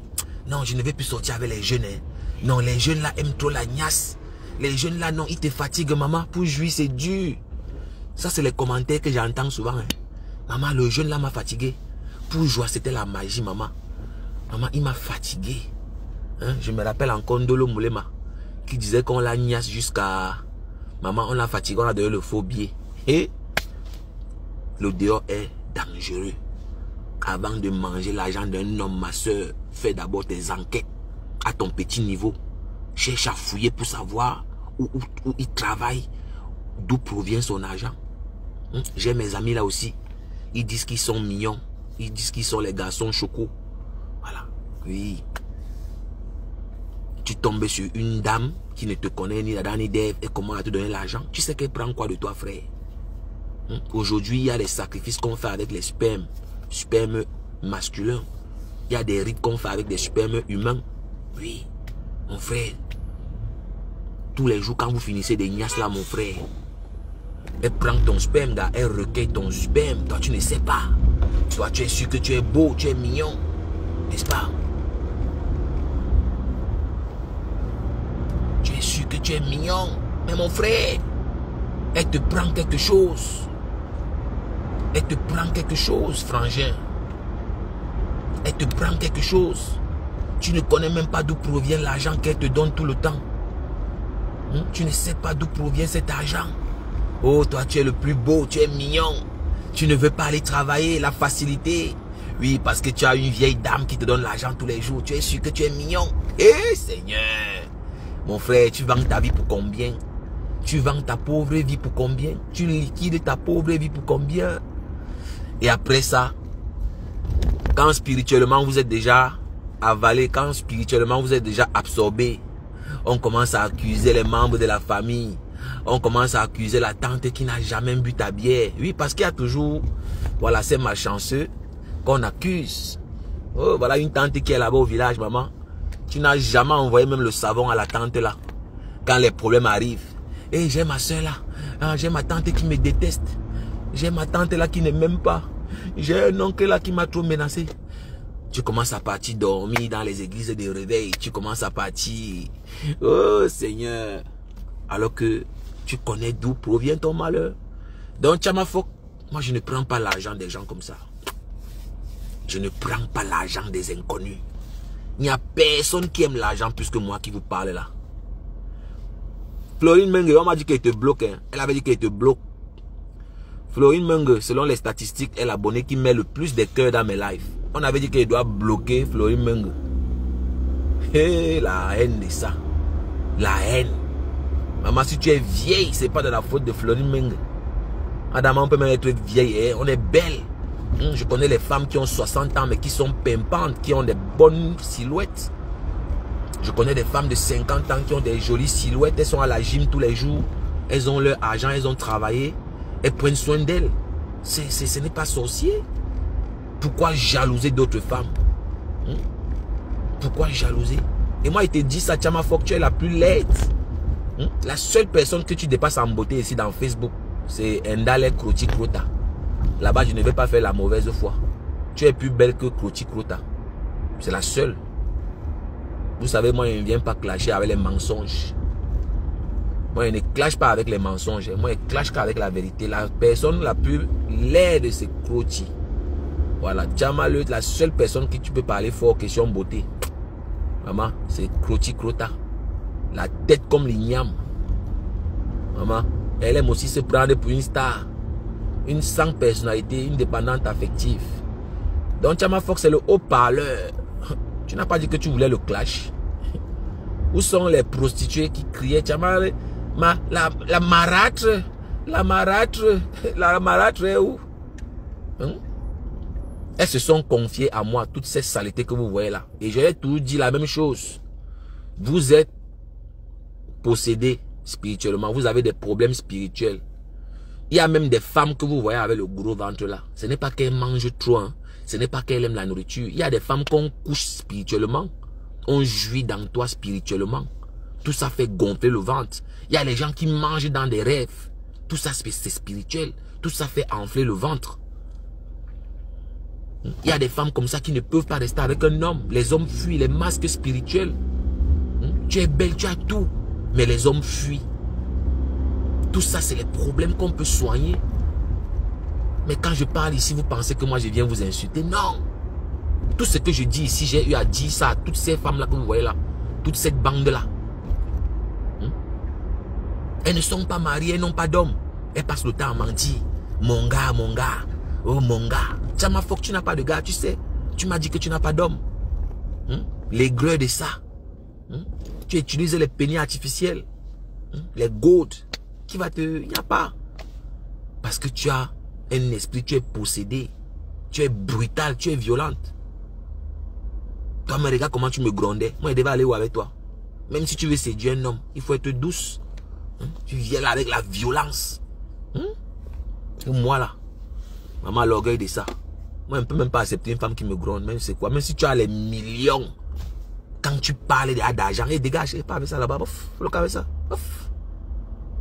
non, je ne vais plus sortir avec les jeunes. Hein. Non, les jeunes là aiment trop la niasse. Les jeunes là, non, ils te fatiguent, maman. Pour jouir, c'est dur. Ça, c'est les commentaires que j'entends souvent. Hein. Maman, le jeune là m'a fatigué. Pour jouer, c'était la magie, maman. Maman, il m'a fatigué. Hein? Je me rappelle encore Ndolo Moulema qui disait qu'on l'a niasse jusqu'à... Maman, on l'a fatigué, on a donné le faux billet. Et le dehors est dangereux. Avant de manger l'argent d'un homme, ma soeur, fais d'abord tes enquêtes à ton petit niveau. Cherche à fouiller pour savoir où il travaille, d'où provient son argent. J'ai mes amis là aussi. Ils disent qu'ils sont mignons. Ils disent qu'ils sont les garçons chocos. Voilà. Oui. Tu tombes sur une dame qui ne te connaît ni d'Adam ni d'Ève et comment elle te donner l'argent. Tu sais qu'elle prend quoi de toi, frère? Aujourd'hui, il y a des sacrifices qu'on fait avec les spermes masculins. Il y a des rites qu'on fait avec des spermes humains. Oui, mon frère. Tous les jours, quand vous finissez des niasses là, mon frère, elle prend ton sperme, là, elle recueille ton sperme. Toi, tu ne sais pas. Toi, tu es sûr que tu es beau, tu es mignon. N'est-ce pas? Tu es sûr que tu es mignon. Mais mon frère, elle te prend quelque chose. Elle te prend quelque chose, frangin. Elle te prend quelque chose. Tu ne connais même pas d'où provient l'argent qu'elle te donne tout le temps. Tu ne sais pas d'où provient cet argent. Oh, toi, tu es le plus beau, tu es mignon. Tu ne veux pas aller travailler, la facilité. Oui, parce que tu as une vieille dame qui te donne l'argent tous les jours. Tu es sûr que tu es mignon. Eh, Seigneur. Mon frère, tu vends ta vie pour combien? Tu vends ta pauvre vie pour combien? Tu liquides ta pauvre vie pour combien? Et après ça, quand spirituellement vous êtes déjà avalé, quand spirituellement vous êtes déjà absorbé, on commence à accuser les membres de la famille. On commence à accuser la tante qui n'a jamais bu ta bière. Oui, parce qu'il y a toujours, voilà, ces malchanceux qu'on accuse. Oh, voilà une tante qui est là-bas au village, maman. Tu n'as jamais envoyé même le savon à la tante là. Quand les problèmes arrivent. Et j'ai ma soeur là. Ah, j'ai ma tante qui me déteste. J'ai ma tante là qui ne m'aime pas. J'ai un oncle là qui m'a trop menacé. Tu commences à partir dormir dans les églises de réveil. Tu commences à partir. Oh Seigneur. Alors que tu connais d'où provient ton malheur. Donc Tchamafok, moi je ne prends pas l'argent des gens comme ça. Je ne prends pas l'argent des inconnus. Il n'y a personne qui aime l'argent plus que moi qui vous parle là. Florine Menge, on m'a dit qu'elle te bloque. Hein. Elle avait dit qu'elle te bloque. Florine Menge, selon les statistiques, est l'abonné qui met le plus de cœurs dans mes lives. On avait dit qu'elle doit bloquer Florine Menge. Hé, la haine de ça. La haine. Maman, si tu es vieille, c'est pas de la faute de Florine Menge. Adama, on peut même être vieille. Hein. On est belle. Je connais les femmes qui ont 60 ans, mais qui sont pimpantes, qui ont des bonnes silhouettes. Je connais des femmes de 50 ans qui ont des jolies silhouettes. Elles sont à la gym tous les jours. Elles ont leur argent, elles ont travaillé. Elles prennent soin d'elles. Ce n'est pas sorcier. Pourquoi jalouser d'autres femmes? Pourquoi jalouser? Et moi, il te dit ça, Tchamafok, tu es la plus laide. La seule personne que tu dépasses en beauté ici dans Facebook, c'est Ndale Kroti Krota. Là-bas, je ne vais pas faire la mauvaise foi. Tu es plus belle que Kroti Krota. C'est la seule. Vous savez, moi, je ne viens pas clasher avec les mensonges. Moi, je ne clash pas avec les mensonges. Moi, je clash qu'avec la vérité. La personne la plus laide, c'est Kroti. Voilà, Djama, la seule personne qui tu peux parler fort question beauté. Maman, c'est Kroti Krota. La tête comme l'igname. Maman, elle aime aussi se prendre pour une star. Une sans personnalité, une dépendante affective. Donc, Tchamafok, c'est le haut-parleur. Tu n'as pas dit que tu voulais le clash. Où sont les prostituées qui criaient, Tchama, la marâtre est où? Elles se sont confiées à moi, toutes ces saletés que vous voyez là. Et je leur ai toujours dit la même chose. Vous êtes possédés spirituellement, vous avez des problèmes spirituels. Il y a même des femmes que vous voyez avec le gros ventre là. Ce n'est pas qu'elles mangent trop, hein. Ce n'est pas qu'elles aiment la nourriture. Il y a des femmes qu'on couche spirituellement. On jouit dans toi spirituellement. Tout ça fait gonfler le ventre. Il y a les gens qui mangent dans des rêves. Tout ça c'est spirituel. Tout ça fait enfler le ventre. Il y a des femmes comme ça qui ne peuvent pas rester avec un homme. Les hommes fuient les masques spirituels. Tu es belle, tu as tout. Mais les hommes fuient. Tout ça, c'est les problèmes qu'on peut soigner. Mais quand je parle ici, vous pensez que moi, je viens vous insulter. Non. Tout ce que je dis ici, j'ai eu à dire ça à toutes ces femmes-là que vous voyez là. Toute cette bande-là. Elles ne sont pas mariées, elles n'ont pas d'homme. Elles passent le temps à mentir. Mon gars, mon gars. Oh, mon gars. Tchamafok, tu n'as pas de gars, tu sais. Tu m'as dit que tu n'as pas d'homme. L'aigreur de ça. Tu utilises les pénis artificiels. Les gourdes. Qui va te... Il n'y a pas. Parce que tu as un esprit, tu es possédé. Tu es brutal, tu es violente. Toi, me regarde comment tu me grondais. Moi, je devais aller où avec toi? Même si tu veux séduire un homme, il faut être douce. Tu viens là avec la violence. Et moi là, maman, l'orgueil de ça. Moi, je ne peux même pas accepter une femme qui me gronde, même c'est quoi. Même si tu as les millions, quand tu parles d'argent, et dégage, pas avec ça là-bas, le cas avec ça.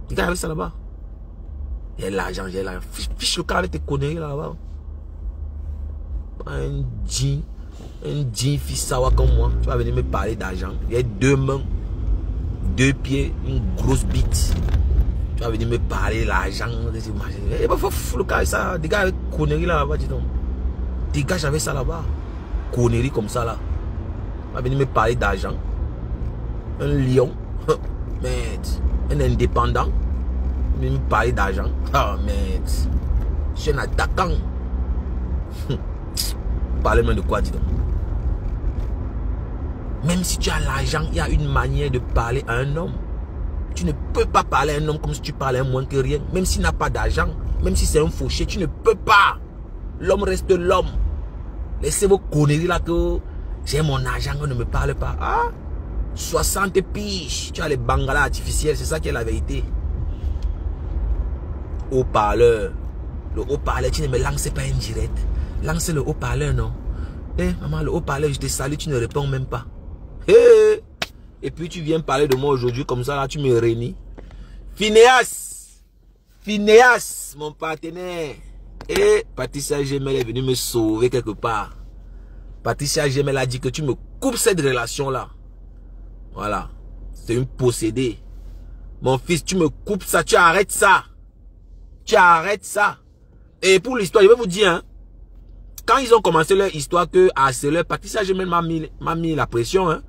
Dégage avec ça là-bas. J'ai l'argent, j'ai l'argent. Fiche le cas avec tes conneries là-bas. Un jean fils sawa comme moi, tu vas venir me parler d'argent. J'ai 2 mains, 2 pieds, une grosse bite. Tu vas venir me parler de l'argent. Il faut le cas avec ça. Dégage avec conneries là-bas, dis donc. Dégage avec ça là-bas. Conneries comme ça là. Tu vas venir me parler d'argent. Un lion. Merde. Un indépendant. Tu vas venir me parler d'argent. Ah merde. Je suis un attaquant. Parlez-moi de quoi, dis donc. Même si tu as l'argent, il y a une manière de parler à un homme. Tu ne peux pas parler à un homme comme si tu parlais à moins que rien. Même s'il n'a pas d'argent, même si c'est un fauché, tu ne peux pas. L'homme reste l'homme. Laissez vos conneries là que j'ai mon argent, on ne me parle pas. Ah, 60 piges. Tu as les bangalas artificiels, c'est ça qui est la vérité. Haut-parleur. Le haut-parleur, tu ne me lances pas indirect. Lance le haut-parleur, non? Eh, maman, le haut-parleur, je te salue, tu ne réponds même pas. Eh, et puis tu viens parler de moi aujourd'hui comme ça, là, tu me réunis. Phineas, mon partenaire. Et Patricia Gemel est venue me sauver quelque part. Patricia Gemel a dit que tu me coupes cette relation-là. Voilà. C'est une possédée. Mon fils, tu me coupes ça, tu arrêtes ça. Tu arrêtes ça. Et pour l'histoire, je vais vous dire, hein, quand ils ont commencé leur histoire que harceleur, Patricia Gemel m'a mis la pression. Hein.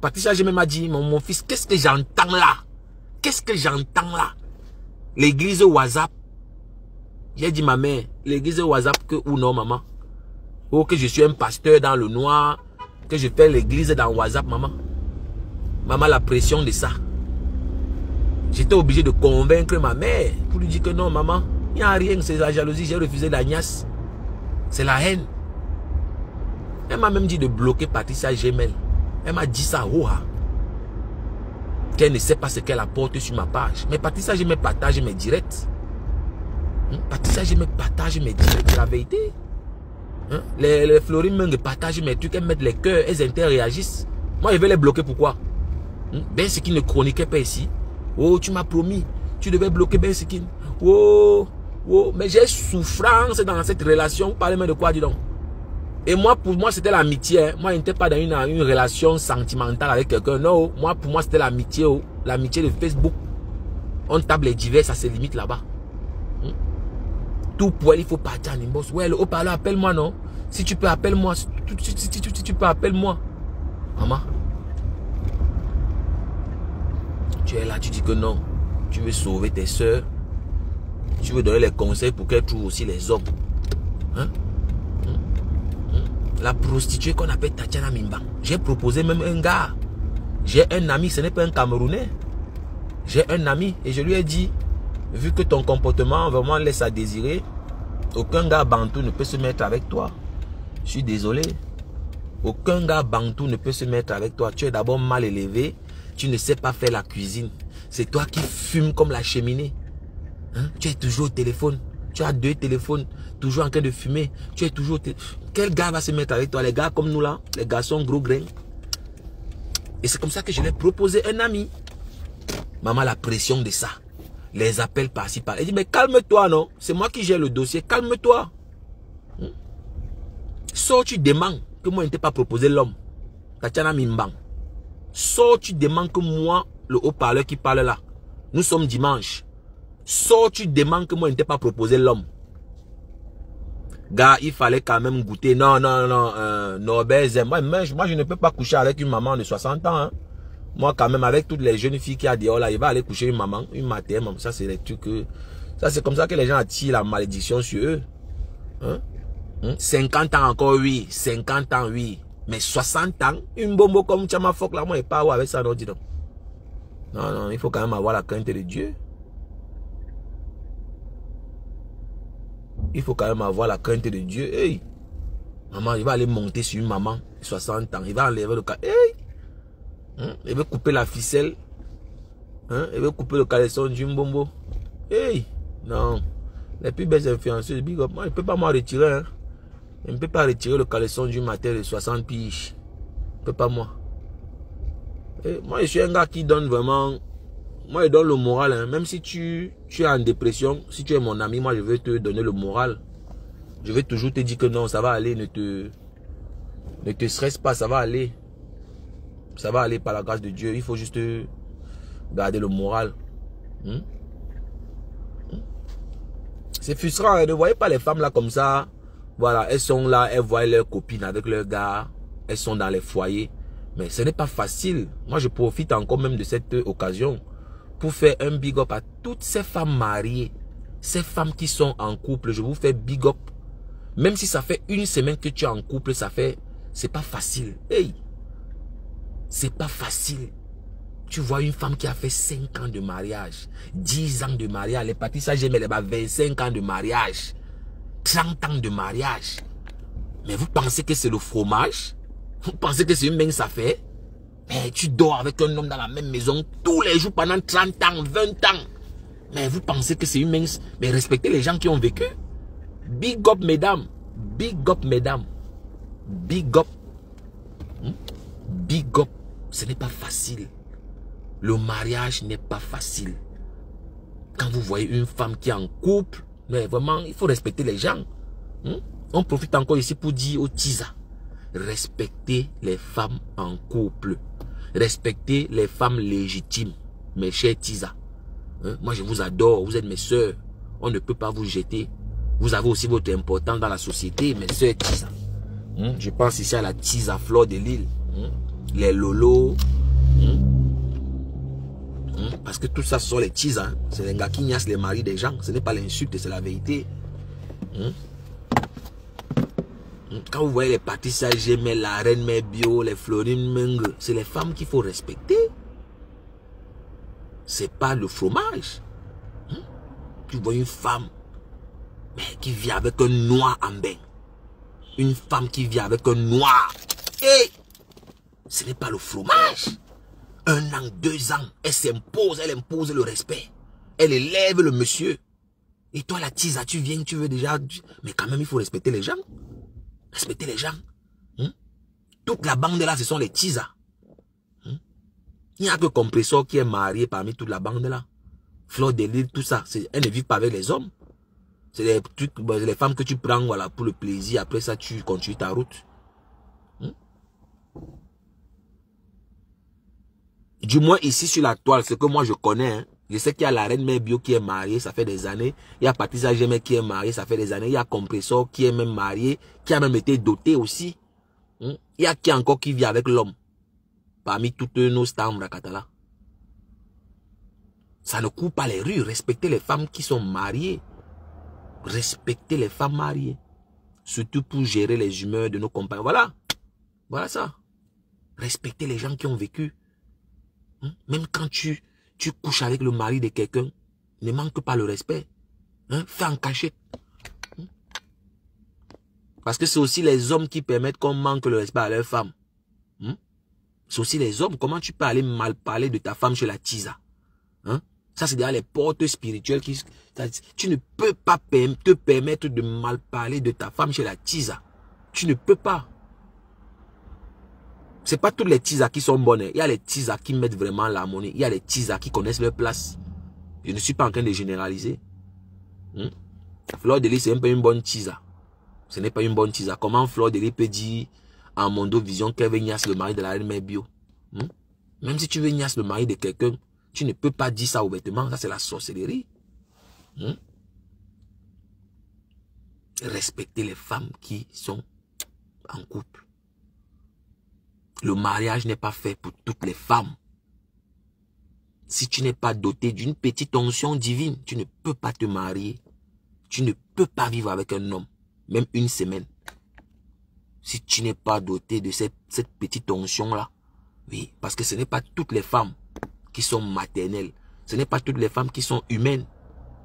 Patricia Gemel m'a dit, mon fils, qu'est-ce que j'entends là? Qu'est-ce que j'entends là? L'église WhatsApp. J'ai dit, ma mère, l'église WhatsApp que ou non, maman? Oh, que je suis un pasteur dans le noir, que je fais l'église dans WhatsApp, maman. Maman, la pression de ça. J'étais obligé de convaincre ma mère pour lui dire que non, maman, il n'y a rien, c'est la jalousie, j'ai refusé l'agnace. C'est la haine. Elle m'a même dit de bloquer Patricia Gemel. Elle m'a dit ça, qu'elle ne sait pas ce qu'elle apporte sur ma page. Mais Patricia Gemel partage mes directs. Patricia Gemel partage mes directs, c'est la vérité. Les Florine Meng partagent mes trucs, elles mettent les cœurs, elles interréagissent. Moi, je vais les bloquer, pourquoi? Ben ce qui ne chroniquait pas ici. Oh, tu m'as promis, tu devais bloquer Ben Sekin. Oh, mais j'ai souffrance dans cette relation. Vous parlez même de quoi, dis donc? Et moi, pour moi, c'était l'amitié. Hein. Moi, je n'étais pas dans une relation sentimentale avec quelqu'un. Non, moi, pour moi, c'était l'amitié. Oh. L'amitié de Facebook. On table les divers, ça se limite là-bas. Tout poil, il faut partir en inbox. Ouais, le haut-parleur, appelle-moi, non? Si tu peux, appelle-moi. Si tu peux, appelle-moi. Maman. Tu es là, tu dis que non. Tu veux sauver tes soeurs. Tu veux donner les conseils pour qu'elles trouvent aussi les hommes. Hein? La prostituée qu'on appelle Tatiana Mimba. J'ai proposé même un gars. J'ai un ami, ce n'est pas un Camerounais. J'ai un ami et je lui ai dit, vu que ton comportement vraiment laisse à désirer, aucun gars bantou ne peut se mettre avec toi. Je suis désolé. Aucun gars bantou ne peut se mettre avec toi. Tu es d'abord mal élevé. Tu ne sais pas faire la cuisine. C'est toi qui fumes comme la cheminée. Hein? Tu es toujours au téléphone. Tu as 2 téléphones, toujours en train de fumer. Tu es toujours... Quel gars va se mettre avec toi? Les gars comme nous là, les garçons gros grains. Et c'est comme ça que je l'ai proposé un ami. Maman, la pression de ça. Les appels par-ci par-là. Elle dit, mais calme-toi, non? C'est moi qui gère le dossier. Calme-toi. Sors, tu demandes que moi, je ne t'ai pas proposé l'homme. Tatiana Mimbang. Sors, tu demandes que moi, le haut-parleur qui parle là. Nous sommes dimanche. Sors, tu demandes que moi, je ne t'ai pas proposé l'homme. Gars, il fallait quand même goûter. Non, Norbert, moi, je ne peux pas coucher avec une maman de 60 ans. Hein. Moi, quand même, avec toutes les jeunes filles qui a dehors là, il va aller coucher une maman, une maternelle. Ça, c'est les trucs que... Ça, c'est comme ça que les gens attirent la malédiction sur eux. Hein? 50 ans encore, oui. 50 ans, oui. Mais 60 ans, une bombe comme Tchamafok, là, moi, je ne pas avec ça, non, dis donc. Non, il faut quand même avoir la crainte de Dieu. Il faut quand même avoir la crainte de Dieu. Hey, maman, il va aller monter sur une maman de 60 ans. Il va enlever le cas. Hey, il veut couper la ficelle. Il veut couper le caleçon d'une bombo. Hey, non. Les plus belles influenceuses, big up. Moi, je ne peux pas m'en retirer. Hein. Je ne peux pas retirer le caleçon du matin de 60 piges. Je ne peux pas moi. Et moi, je suis un gars qui donne vraiment... Moi, je donne le moral. Hein. Même si tu es en dépression, si tu es mon ami, moi, je veux te donner le moral. Je vais toujours te dire que non, ça va aller. Ne te stresse pas, ça va aller. Ça va aller par la grâce de Dieu. Il faut juste garder le moral. C'est frustrant. Hein. Ne voyez pas les femmes là comme ça. Voilà, elles sont là, elles voient leurs copines avec leurs gars. Elles sont dans les foyers. Mais ce n'est pas facile. Moi, je profite encore même de cette occasion pour faire un big up à toutes ces femmes mariées. Ces femmes qui sont en couple, je vous fais big up. Même si ça fait une semaine que tu es en couple, c'est pas facile. Hey! C'est pas facile. Tu vois une femme qui a fait 5 ans de mariage, 10 ans de mariage, les Patricia Gemel, elle a 25 ans de mariage, 30 ans de mariage. Mais vous pensez que c'est le fromage? Vous pensez que c'est une mince affaire? Mais tu dors avec un homme dans la même maison tous les jours pendant 30 ans, 20 ans. Mais vous pensez que c'est une mince? Mais respectez les gens qui ont vécu. Big up mesdames. Big up mesdames. Big up. Big up. Ce n'est pas facile. Le mariage n'est pas facile. Quand vous voyez une femme qui est en couple, mais vraiment, il faut respecter les gens. On profite encore ici pour dire aux Tisa, respectez les femmes en couple. Respectez les femmes légitimes, mes chers Tisa. Moi, je vous adore, vous êtes mes soeurs. On ne peut pas vous jeter. Vous avez aussi votre importance dans la société, mes soeurs Tisa. Je pense ici à la Tisa Fleur de Lille. Les Lolo. Parce que tout ça, ce sont les Tisa. Hein. C'est les gars qui niassent les maris des gens. Ce n'est pas l'insulte, c'est la vérité. Quand vous voyez les Patricia Gemel, la Reine Mère Bio, les Florine Meng, c'est les femmes qu'il faut respecter. C'est pas le fromage. Tu vois une femme mais qui vit avec un noir en bain. Une femme qui vit avec un noir. Et ce n'est pas le fromage. 1 an, 2 ans, elle impose le respect. Elle élève le monsieur. Et toi, la Tisa, tu viens, tu veux déjà... Mais quand même, il faut respecter les gens. Respecter les gens. Toute la bande là, ce sont les Tisa. Il n'y a que Compressor qui est marié parmi toute la bande là. Fleur de Lille, tout ça. Elles ne vivent pas avec les hommes. C'est les trucs, les femmes que tu prends voilà, pour le plaisir. Après ça, tu continues ta route. Du moins ici sur la toile, ce que moi je connais, hein. Je sais qu'il y a la Reine Mère Bio qui est mariée, ça fait des années. Il y a Patricia Gemel qui est mariée, ça fait des années. Il y a Compressor qui est même marié, qui a même été doté aussi. Il y a qui encore qui vit avec l'homme. Parmi toutes nos stars Rakatala. Ça ne court pas les rues. Respectez les femmes qui sont mariées. Respectez les femmes mariées. Surtout pour gérer les humeurs de nos compagnons. Voilà. Voilà ça. Respectez les gens qui ont vécu. Même quand tu couches avec le mari de quelqu'un, ne manque pas le respect. Fais en cachette. Parce que c'est aussi les hommes qui permettent qu'on manque le respect à leurs femmes. C'est aussi les hommes. Comment tu peux aller mal parler de ta femme chez la Tisa? Ça, c'est derrière les portes spirituelles. Tu ne peux pas te permettre de mal parler de ta femme chez la Tisa. Tu ne peux pas. C'est pas toutes les Tisa qui sont bonnes. Il y a les Tisa qui mettent vraiment l'harmonie. Il y a les Tisa qui connaissent leur place. Je ne suis pas en train de généraliser. Fleur de Lys, c'est un peu une bonne Tisa. Ce n'est pas une bonne Tisa. Comment Fleur de Lys peut dire en Mondo Vision qu'elle veut niasse le mari de la Reine Mère Bio? Même si tu veux niasse le mari de quelqu'un, tu ne peux pas dire ça ouvertement. Ça, c'est la sorcellerie. Respectez les femmes qui sont en couple. Le mariage n'est pas fait pour toutes les femmes. Si tu n'es pas doté d'une petite onction divine, tu ne peux pas te marier. Tu ne peux pas vivre avec un homme, même une semaine. Si tu n'es pas doté de cette petite onction-là. Oui, parce que ce n'est pas toutes les femmes qui sont maternelles. Ce n'est pas toutes les femmes qui sont humaines.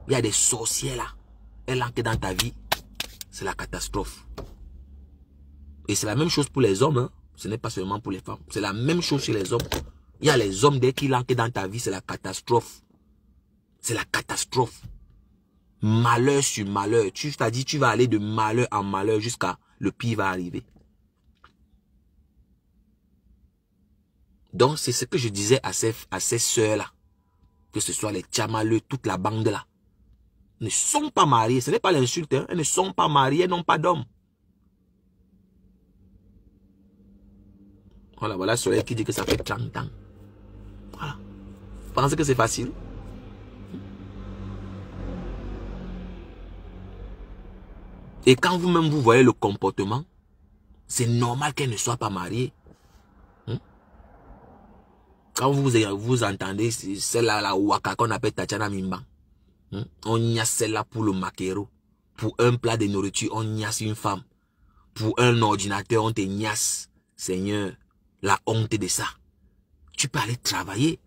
Il y a des sorcières là. Elles entrent dans ta vie. C'est la catastrophe. Et c'est la même chose pour les hommes. Ce n'est pas seulement pour les femmes. C'est la même chose chez les hommes. Il y a les hommes, dès qu'ils entrent dans ta vie, c'est la catastrophe. C'est la catastrophe. Malheur sur malheur. Tu t'as dit, tu vas aller de malheur en malheur jusqu'à le pire va arriver. Donc, c'est ce que je disais à ces sœurs-là. Que ce soit les Tchamaleux, toute la bande-là. Ne sont pas mariées. Ce n'est pas l'insulte. Hein. Elles ne sont pas mariées, elles n'ont pas d'homme. Voilà, voilà le soleil qui dit que ça fait 30 ans. Voilà. Vous pensez que c'est facile? Et quand vous-même vous voyez le comportement, c'est normal qu'elle ne soit pas mariée. Quand vous entendez celle-là, la waka qu'on appelle Tatiana Mimban, on niasse celle-là pour le maquero. Pour un plat de nourriture, on niasse une femme. Pour un ordinateur, on te niasse. Seigneur, la honte de ça. Tu peux aller travailler.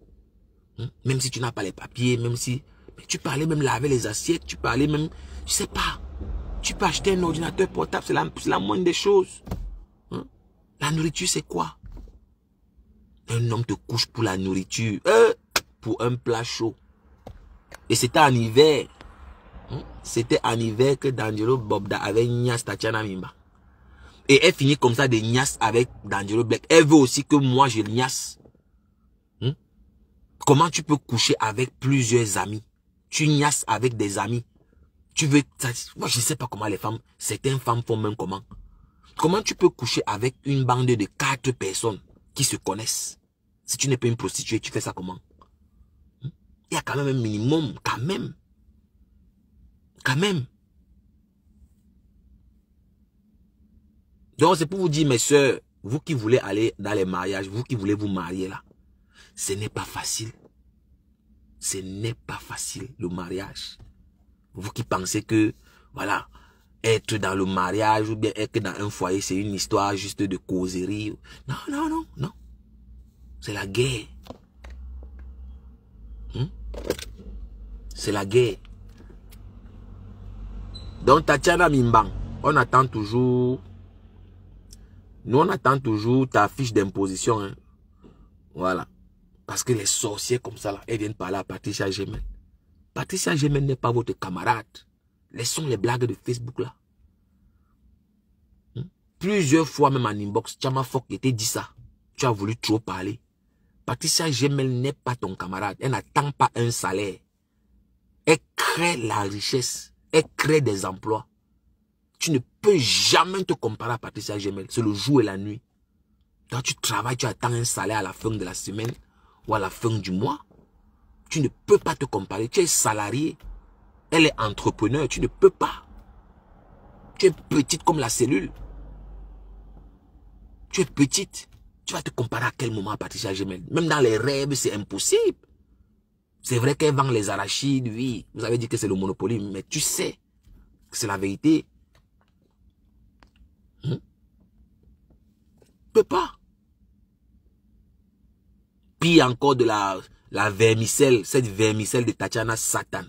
Même si tu n'as pas les papiers, même si... Mais tu peux aller même laver les assiettes, tu peux aller même... Je sais pas. Tu peux acheter un ordinateur portable, c'est la moindre des choses. La nourriture, c'est quoi? Un homme te couche pour la nourriture. Pour un plat chaud. Et c'était en hiver. C'était en hiver que Danjelo Bobda avait niasse Tatiana Mimba. Et elle finit comme ça de niasse avec Danjelo Black. Elle veut aussi que moi je niasse. Comment tu peux coucher avec plusieurs amis? Tu niasses avec des amis. Tu veux... Moi je ne sais pas comment les femmes... Certaines femmes font même comment. Comment tu peux coucher avec une bande de 4 personnes qui se connaissent? Si tu n'es pas une prostituée, tu fais ça comment? Il y a quand même un minimum, quand même. Quand même. Donc c'est pour vous dire, mes soeurs, vous qui voulez aller dans les mariages, vous qui voulez vous marier là, ce n'est pas facile. Ce n'est pas facile, le mariage. Vous qui pensez que, voilà, être dans le mariage ou bien être dans un foyer, c'est une histoire juste de causerie. Non, non, non, non. C'est la guerre. C'est la guerre. Donc, Tatiana Mimban, on attend toujours... Nous, on attend toujours ta fiche d'imposition. Hein. Voilà. Parce que les sorciers comme ça, là, elles viennent parler à Patricia Gemel. Patricia Gemel n'est pas votre camarade. Laissons les blagues de Facebook, là. Plusieurs fois, même en inbox, Chama Fok était dit ça. Tu as voulu trop parler. Patricia Gemel n'est pas ton camarade. Elle n'attend pas un salaire. Elle crée la richesse. Elle crée des emplois. Tu ne peux jamais te comparer à Patricia Gemel. C'est le jour et la nuit. Quand tu travailles, tu attends un salaire à la fin de la semaine ou à la fin du mois. Tu ne peux pas te comparer. Tu es salarié. Elle est entrepreneur. Tu ne peux pas. Tu es petite comme la cellule. Tu es petite. Tu vas te comparer à quel moment à Patricia Gemel? Même dans les rêves, c'est impossible. C'est vrai qu'elle vend les arachides, oui. Vous avez dit que c'est le Monopoly, mais tu sais que c'est la vérité. Tu peux pas. Puis encore de la vermicelle, cette vermicelle de Tatiana Satan.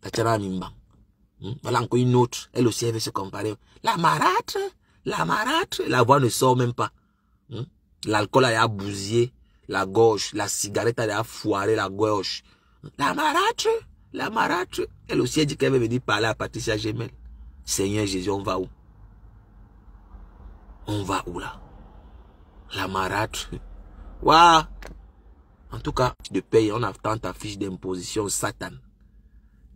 Tatiana Mimban. Voilà encore une autre. Elle aussi, elle veut se comparer. La marâtre, la voix ne sort même pas. L'alcool a bousillé la gorge. La cigarette a foiré la gorge. La marâtre. Elle aussi, elle dit qu'elle veut venir parler à Patricia Gemel. Seigneur Jésus, on va où? On va où là? La marâtre. Waouh! En tout cas, de paye, on attend ta fiche d'imposition, Satan.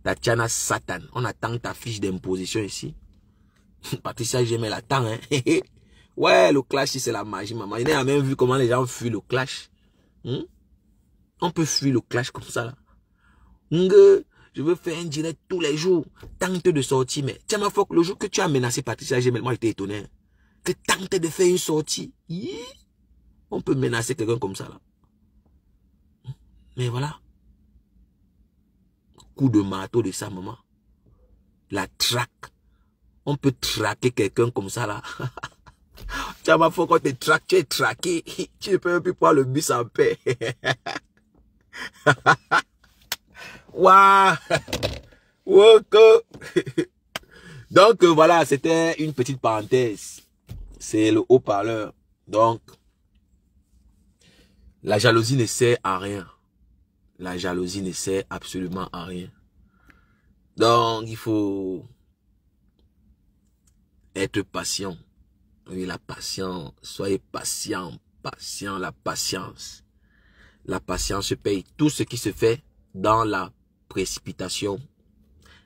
Tatiana Satan. On attend ta fiche d'imposition ici. Patricia Gemel attend, hein. Ouais, le clash, c'est la magie, maman. Il a même vu comment les gens fuient le clash. On peut fuir le clash comme ça, là. Je veux faire un direct tous les jours. Tente de sortir, mais tiens, ma fois, le jour que tu as menacé Patricia Gemel, moi, j'étais étonné. Que tente de faire une sortie. On peut menacer quelqu'un comme ça, là. Mais voilà. Coup de marteau de sa maman. La traque. On peut traquer quelqu'un comme ça, là. Tu as ma fois quand tu traques, tu es traqué. Tu ne peux même plus prendre le bus en paix. Waouh. Donc voilà, c'était une petite parenthèse. C'est le haut-parleur. Donc, la jalousie ne sert à rien. La jalousie ne sert absolument à rien. Donc, il faut être patient. Oui, la patience. Soyez patient. Patient, la patience. La patience se paye. Tout ce qui se fait dans la précipitation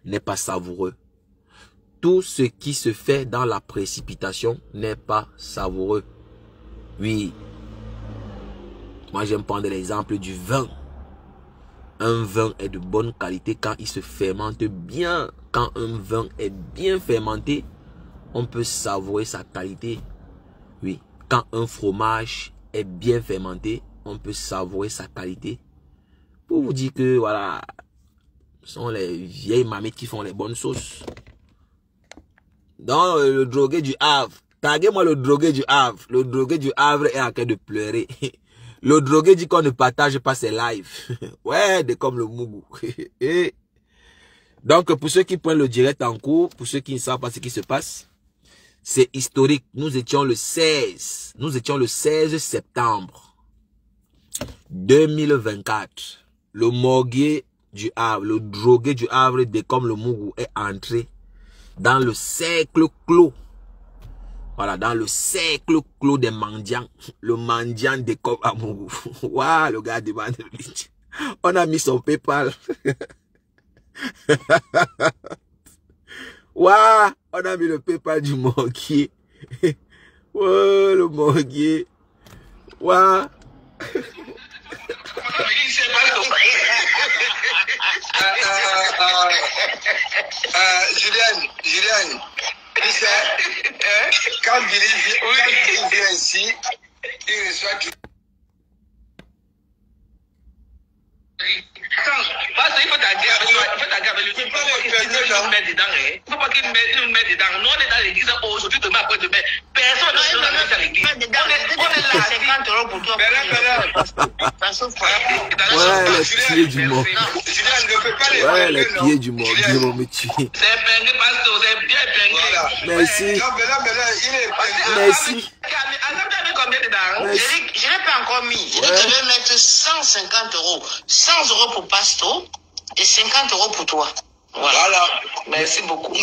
n'est pas savoureux. Tout ce qui se fait dans la précipitation n'est pas savoureux. Oui. Moi, j'aime prendre l'exemple du vin. Un vin est de bonne qualité quand il se fermente bien. Quand un vin est bien fermenté, on peut savourer sa qualité. Oui. Quand un fromage est bien fermenté, on peut savourer sa qualité. Pour vous dire que, voilà, ce sont les vieilles mamies qui font les bonnes sauces. Donc, le drogué du Havre. Taguez-moi le drogué du Havre. Le drogué du Havre est en train de pleurer. Le drogué dit qu'on ne partage pas ses lives. Ouais, de comme le Mougou. Donc, pour ceux qui prennent le direct en cours, pour ceux qui ne savent pas ce qui se passe, c'est historique. Nous étions le 16 septembre 2024. Le morguier du Havre, le drogué du Havre de comme le Mougou est entré dans le cercle clos. Voilà, dans le cercle clos des mendiants. Le mendiant de comme à Mougou. Waouh, le gars demande. On a mis son PayPal. Waouh, on a mis le PayPal du morguier. Wow, le morguier. Waouh. Julien, tu sais, quand Billy vient ici, il reçoit du... Attends, parce qu'il faut t'agir avec lui. Il faut t'agir avec lui. Il faut pas qu'il mette dedans. Il faut pas qu'il mette dedans. Nous, on est dans l'église aujourd'hui, demain, après demain. Personne ne va dans l'église. On est là, 50 € pour toi. Ouais, les pieds du mort. Ouais, les pieds du mort. Ils vont me tuer. C'est épinglé, pasteur. C'est bien épinglé. Merci. Merci. Je n'ai pas encore mis. Je devais mettre 150 €. 100 € pour Pasto et 50 € pour toi. Voilà. Merci beaucoup.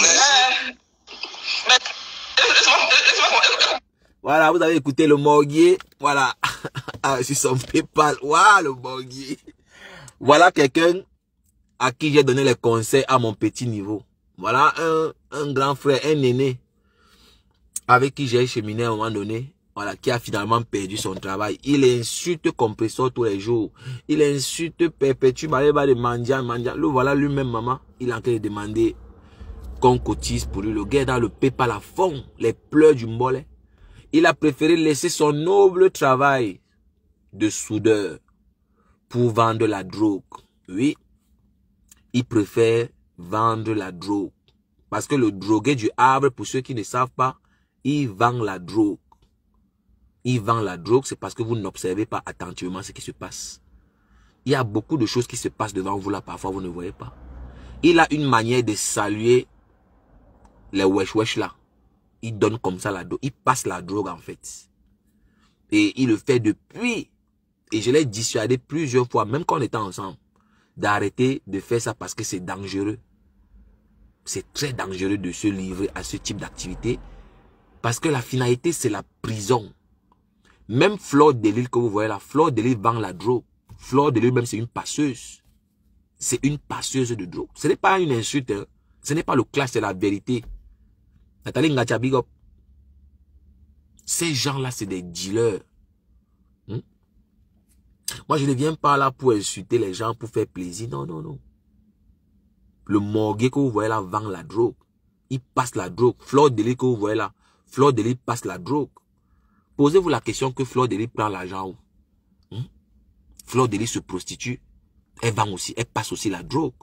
Voilà, vous avez écouté le morguier. Voilà. Ah, sur son PayPal. Waouh, le morguier. Voilà quelqu'un à qui j'ai donné les conseils à mon petit niveau. Voilà un grand frère, un aîné, avec qui j'ai cheminé à un moment donné. Voilà, qui a finalement perdu son travail. Il insulte compresseur tous les jours. Il insulte perpétue de mendiant. Le voilà lui-même, maman. Il est en train de demander qu'on cotise pour lui. Le gars dans le PayPal à fond. Les pleurs du mollet. Il a préféré laisser son noble travail de soudeur pour vendre la drogue. Oui. Il préfère vendre la drogue. Parce que le drogué du Havre, pour ceux qui ne savent pas, il vend la drogue. Il vend la drogue, c'est parce que vous n'observez pas attentivement ce qui se passe. Il y a beaucoup de choses qui se passent devant vous là, parfois vous ne voyez pas. Il a une manière de saluer les wesh là. Il donne comme ça la drogue. Il passe la drogue en fait. Et il le fait depuis. Et je l'ai dissuadé plusieurs fois, même quand on était ensemble, d'arrêter de faire ça parce que c'est dangereux. C'est très dangereux de se livrer à ce type d'activité. Parce que la finalité, c'est la prison. Même Fleur de Lille que vous voyez là, Fleur de Lille vend la drogue. Fleur de Lille même c'est une passeuse. C'est une passeuse de drogue. Ce n'est pas une insulte. Hein. Ce n'est pas le clash, c'est la vérité. Nathalie Ngatia, big up. Ces gens-là, c'est des dealers. Moi, je ne viens pas là pour insulter les gens, pour faire plaisir. Non, non, non. Le morguier que vous voyez là vend la drogue. Il passe la drogue. Fleur de Lille que vous voyez là, Fleur de Lille passe la drogue. Posez-vous la question que Fleur de Lille prend l'argent où? Fleur de Lille se prostitue. Elle vend aussi, elle passe aussi la drogue.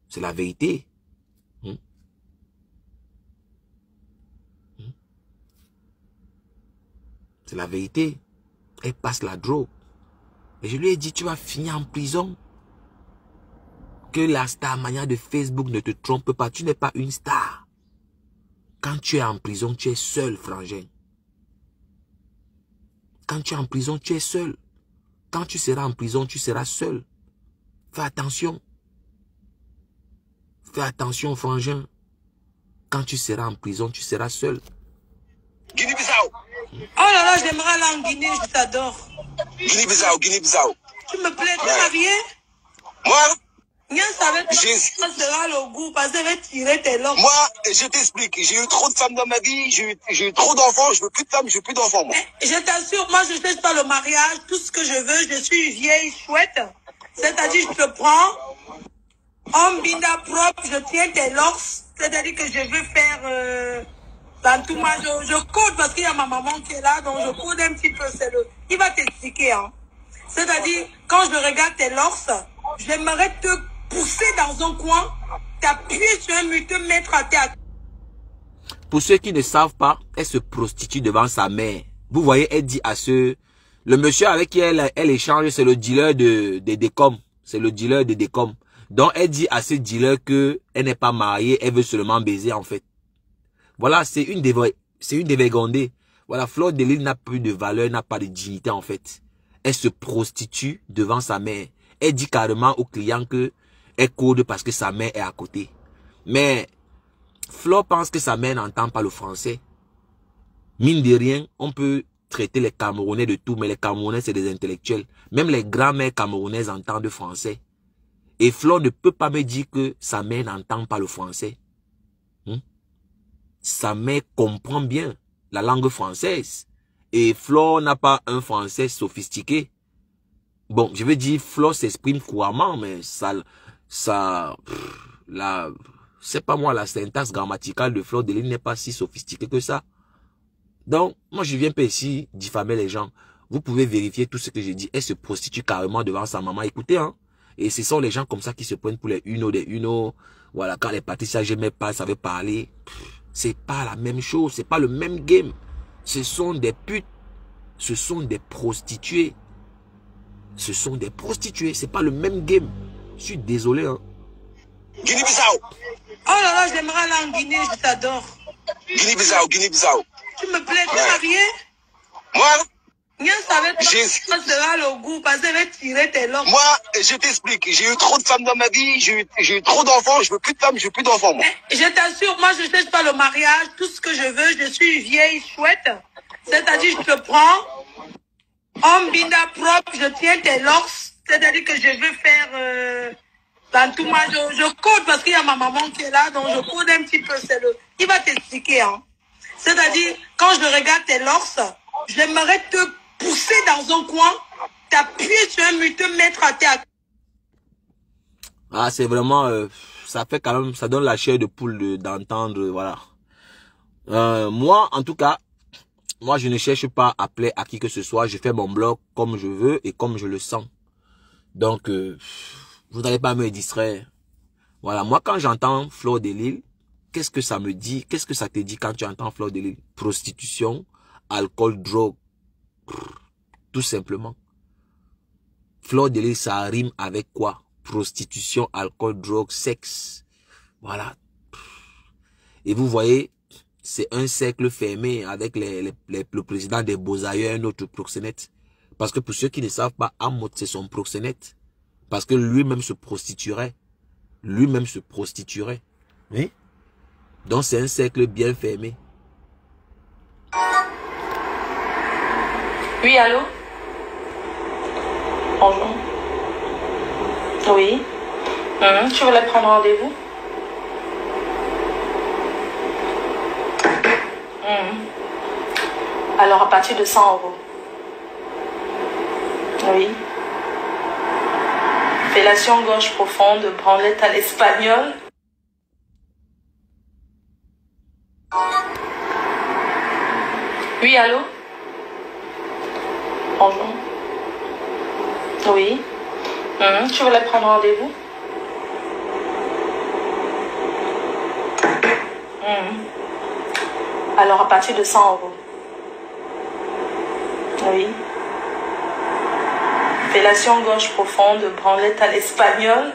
C'est la vérité. C'est la vérité. Elle passe la drogue. Et je lui ai dit, tu vas finir en prison. Que la star mania de Facebook ne te trompe pas. Tu n'es pas une star. Quand tu es en prison, tu es seul, frangin. Quand tu es en prison, tu es seul. Quand tu seras en prison, tu seras seul. Fais attention. Fais attention, frangin. Quand tu seras en prison, tu seras seul. Guinée-Bissau. Oh là là, j'aimerais aller en Guinée, je t'adore. Guinée-Bissau, Guinée-Bissau. Tu me plais, tu es marié? Moi, Rien savait pas ça sera le goût, parce que je vais tirer tes loques. moi, je t'explique, j'ai eu trop de femmes dans ma vie, j'ai eu trop d'enfants, je veux plus de femmes, je veux plus d'enfants, moi. Je t'assure, moi je ne fais pas le mariage, tout ce que je veux, je suis vieille, chouette. C'est-à-dire, je te prends, en binda propre, je tiens tes loques, c'est-à-dire que je veux faire... dans tout moi, je code parce qu'il y a ma maman qui est là, donc je code un petit peu, il va t'expliquer, hein. C'est-à-dire, quand je regarde tes loques, j'aimerais te pousser dans un coin, t'appuyer sur un mur, te mettre à terre. Pour ceux qui ne savent pas, elle se prostitue devant sa mère. Vous voyez, elle dit à le monsieur avec qui elle échange, c'est le dealer de décom. C'est le dealer de décom. Donc, elle dit à ce dealer que elle n'est pas mariée, elle veut seulement baiser, en fait. Voilà, c'est une dévergondée. Voilà, Fleur de Lys n'a plus de valeur, n'a pas de dignité, en fait. Elle se prostitue devant sa mère. Elle dit carrément au client que elle code parce que sa mère est à côté. Mais Fleur pense que sa mère n'entend pas le français. Mine de rien, on peut traiter les Camerounais de tout, mais les Camerounais, c'est des intellectuels. Même les grands-mères camerounaises entendent le français. Et Fleur ne peut pas me dire que sa mère n'entend pas le français. Sa mère comprend bien la langue française. Et Fleur n'a pas un français sophistiqué. Bon, je veux dire, Fleur s'exprime couramment, mais c'est pas moi, la syntaxe grammaticale de Fleur de Lys n'est pas si sophistiquée que ça. Donc, moi, je viens pas ici diffamer les gens. Vous pouvez vérifier tout ce que je dis. Elle se prostitue carrément devant sa maman. Écoutez, hein. Et ce sont les gens comme ça qui se prennent pour les des uno. Voilà, quand les Patricia j'aimais pas, ça veut parler. C'est pas la même chose. C'est pas le même game. Ce sont des putes. Ce sont des prostituées. Ce sont des prostituées. C'est pas le même game. Je suis désolé, hein. Guinée-Bissau. Oh là là, j'aimerais aller en Guinée, je t'adore. Guinée-Bissau, Guinée-Bissau. Tu me plais, tu es marié? Moi, Rien savait pas ça sera le goût, parce que je vais tirer tes loques. moi, je t'explique, j'ai eu trop de femmes dans ma vie, j'ai eu trop d'enfants, je veux plus de femmes, je veux plus d'enfants, moi. Je t'assure, moi je ne fais pas le mariage, tout ce que je veux, je suis vieille, chouette. C'est-à-dire, je te prends, en binda propre, je tiens tes loques, c'est-à-dire que je veux faire... dans tout moi, je code parce qu'il y a ma maman qui est là, donc je code un petit peu, il va t'expliquer, hein. C'est-à-dire, quand je regarde tes loques, j'aimerais te pousser dans un coin, t'appuyer sur un mur, te mettre à terre. Ah, c'est vraiment, ça fait quand même, ça donne la chair de poule d'entendre, voilà. Moi, en tout cas, moi, je ne cherche pas à plaire à qui que ce soit. Je fais mon blog comme je veux et comme je le sens. Donc, vous n'allez pas me distraire. Voilà, moi, quand j'entends Fleur de Lys, qu'est-ce que ça me dit? Qu'est-ce que ça te dit quand tu entends Fleur de Lys? Prostitution, alcool, drogue. Tout simplement. Fleur de Lys, ça rime avec quoi? Prostitution, alcool, drogue, sexe. Voilà. Et vous voyez, c'est un cercle fermé avec le président des Beaux-Aïeux, un autre proxénète. Parce que pour ceux qui ne savent pas, Amot, c'est son proxénète. Parce que lui-même se prostituerait. Lui-même se prostituerait. Oui. Donc c'est un cercle bien fermé. Oui, allô? Bonjour. Oui. Tu voulais prendre rendez-vous? Alors, à partir de 100 €. Oui. Fellation gauche profonde, branlette à l'espagnol. Oui, allô? Bonjour. Oui. Tu voulais prendre rendez-vous? Alors, à partir de 100 €. Oui. Fellation gauche profonde, branlette à l'espagnol.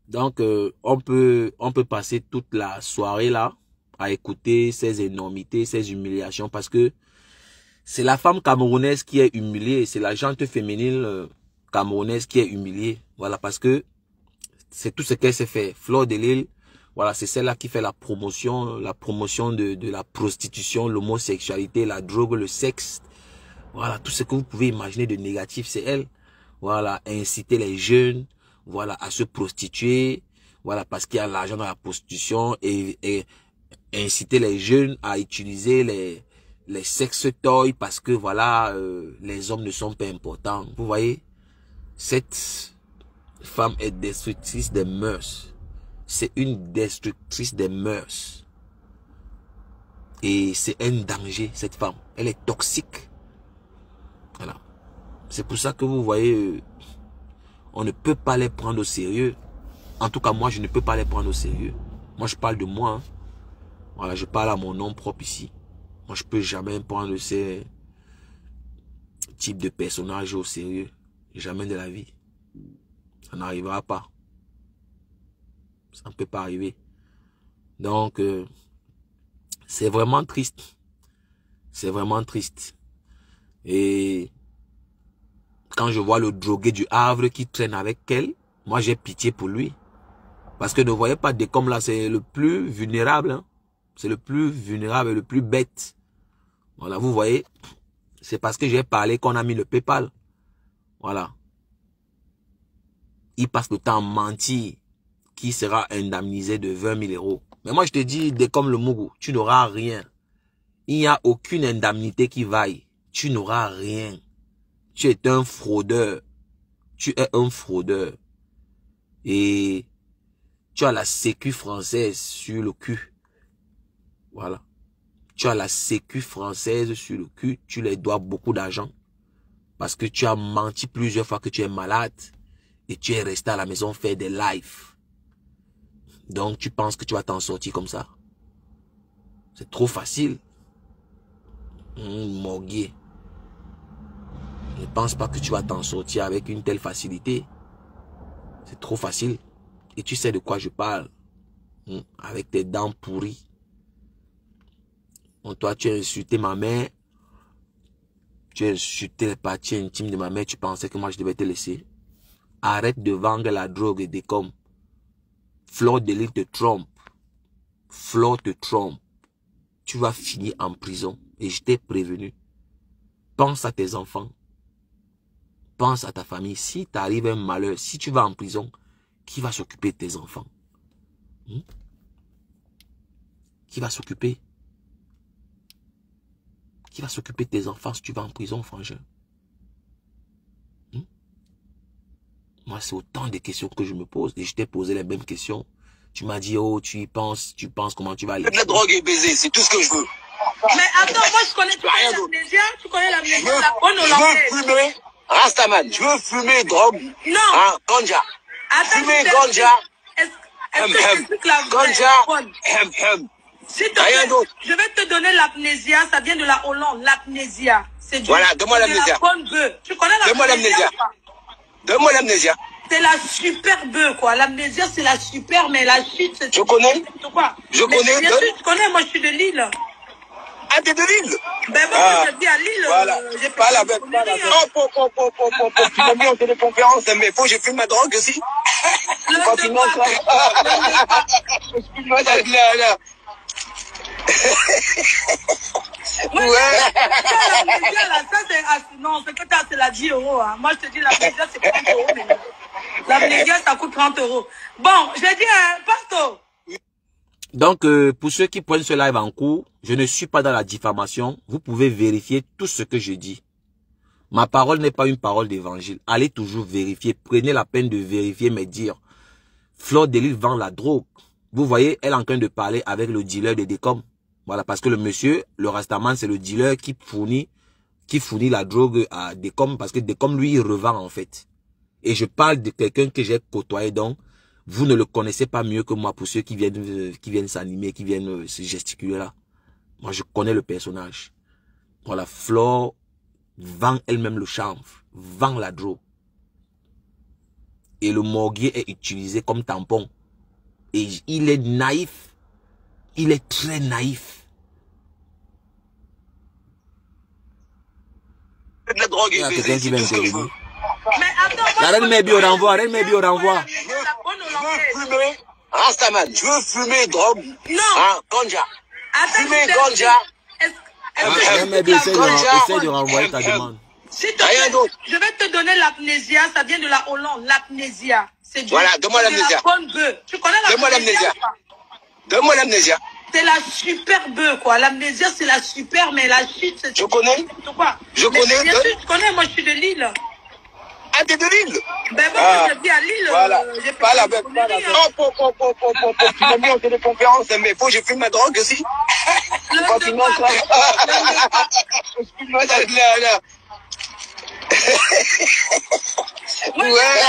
Donc, on peut passer toute la soirée là à écouter ces énormités, ces humiliations, parce que c'est la femme camerounaise qui est humiliée, c'est la gente féminine camerounaise qui est humiliée. Voilà, parce que c'est tout ce qu'elle s'est fait. Fleur de Lys, Voilà, c'est celle-là qui fait la promotion de la prostitution, l'homosexualité, la drogue, le sexe. Voilà, tout ce que vous pouvez imaginer de négatif, c'est elle. Voilà, inciter les jeunes, voilà, à se prostituer. Voilà, parce qu'il y a l'argent dans la prostitution et inciter les jeunes à utiliser les sex toys parce que voilà, les hommes ne sont pas importants. Vous voyez, cette femme est destructrice des mœurs. C'est une destructrice des mœurs. Et c'est un danger, cette femme. Elle est toxique. Voilà. C'est pour ça que vous voyez, on ne peut pas les prendre au sérieux. En tout cas, moi, je ne peux pas les prendre au sérieux. Moi, je parle de moi. Hein. Voilà, je parle à mon nom propre ici. Moi, je peux jamais prendre ces types de personnages au sérieux. Jamais de la vie. Ça n'arrivera pas. Ça ne peut pas arriver. Donc, c'est vraiment triste. C'est vraiment triste. Et quand je vois le drogué du Havre qui traîne avec elle, moi j'ai pitié pour lui. Parce que ne voyez pas Décom là, c'est le plus vulnérable. Hein. C'est le plus vulnérable et le plus bête. Voilà, vous voyez, c'est parce que j'ai parlé qu'on a mis le PayPal. Voilà. Il passe le temps à mentir. Qui sera indemnisé de 20 000 euros. Mais moi je te dis, Décom le Mougou, tu n'auras rien. Il n'y a aucune indemnité qui vaille. Tu n'auras rien. Tu es un fraudeur. Tu es un fraudeur. Et tu as la sécu française sur le cul. Voilà. Tu as la sécu française sur le cul. Tu les dois beaucoup d'argent. Parce que tu as menti plusieurs fois que tu es malade. Et tu es resté à la maison faire des lives. Donc tu penses que tu vas t'en sortir comme ça. C'est trop facile. Morguier. Ne pense pas que tu vas t'en sortir avec une telle facilité. C'est trop facile. Et tu sais de quoi je parle. Avec tes dents pourries. Bon, toi, tu as insulté ma mère. Tu as insulté les parties intimes de ma mère. Tu pensais que moi, je devais te laisser. Arrête de vendre la drogue et Décom. Fleur de Lys te trompe. Fleur te trompe. Tu vas finir en prison. Et je t'ai prévenu. Pense à tes enfants. Pense à ta famille. Si t'arrive un malheur, si tu vas en prison, qui va s'occuper de tes enfants? Qui va s'occuper? Qui va s'occuper de tes enfants si tu vas en prison, frangin? Moi, c'est autant de questions que je me pose. Et je t'ai posé les mêmes questions. Tu m'as dit, oh, tu y penses, comment tu vas aller. La drogue et baiser, c'est tout ce que je veux. Mais attends, moi je connais l'amnésia. Tu connais l'amnésia, la bonne hollandaise. Je veux fumer, Rastaman, je veux fumer drogue. Non. Hein, ganja. Attends, Fumer ganja. Est-ce que je sais que la Ganja. S'il te Rien plaît, d'autre. je vais te donner l'amnésia, ça vient de la Hollande, l'amnésia. C'est du Voilà, donne-moi l'amnésia. bonne bœuf. Tu connais Donne-moi l'amnésia. Donne-moi l'amnésia. C'est la super bœuf, quoi. L'amnésia, c'est la super, mais la shit, c'est... Je connais. Quoi. Je mais connais. Bien sûr, tu connais, moi je suis de Lille. Ah, t'es de Lille? Ben moi, je vis à Lille. Voilà. J'ai Pas la bête. Tu m'as mis en téléconférence, mais faut que je fume ma drogue aussi. Continuons ça. Excuse-moi, là. Ouais. Ça, c'est... Non, c'est que t'as, c'est la 10 euros. Hein. Moi, je te dis, l'amnésia, c'est 30 euros. Mais... L'amnésia, ça coûte 30 euros. Bon, j'ai dit, Pasto. Donc, pour ceux qui prennent ce live en cours, je ne suis pas dans la diffamation. Vous pouvez vérifier tout ce que je dis. Ma parole n'est pas une parole d'évangile. Allez toujours vérifier. Prenez la peine de vérifier mes dires. Fleur de Lys vend la drogue. Vous voyez, elle est en train de parler avec le dealer de Décom. Voilà, parce que le monsieur, le Rastaman, c'est le dealer qui fournit la drogue à Décom, parce que Décom, lui, il revend en fait. Et je parle de quelqu'un que j'ai côtoyé, donc vous ne le connaissez pas mieux que moi pour ceux qui viennent s'animer, qui viennent se gesticuler là. Moi, je connais le personnage. Voilà, Fleur vend elle-même le chanvre, vend la drogue. Et le morguier est utilisé comme tampon. Et il est naïf. Il est très naïf. La drogue Il y a quelqu'un qui vient intervenir. Mais attends, La reine Mébi au renvoi, reine Mébi au renvoi. Je veux fumer Rastaman, tu veux fumer drogue? Non. Hein, ganja. Attends, Fumer je ganja. Mais bien, essaie de renvoyer ta demande. Rien d'autre. Je vais te donner l'amnésia, ça vient de la Hollande, l'amnésia. C'est Voilà, donne-moi l'amnésia. la bonne bœuf. Tu connais Donne-moi l'amnésia. Donne-moi l'amnésia. C'est la super bœuf, quoi. L'amnésia, c'est la super, mais la shit, c'est... Je connais. Quoi. Je connais. Bien sûr, tu connais, moi, je suis de Lille. Ah, t'es de Lille? Ben moi, je vis à Lille. Voilà. J'ai Pas la bête, pas la bête. Tu m'as mis en téléconférence, mais faut que je fume ma drogue aussi. Continue encore. Excuse-moi, là. Ouais.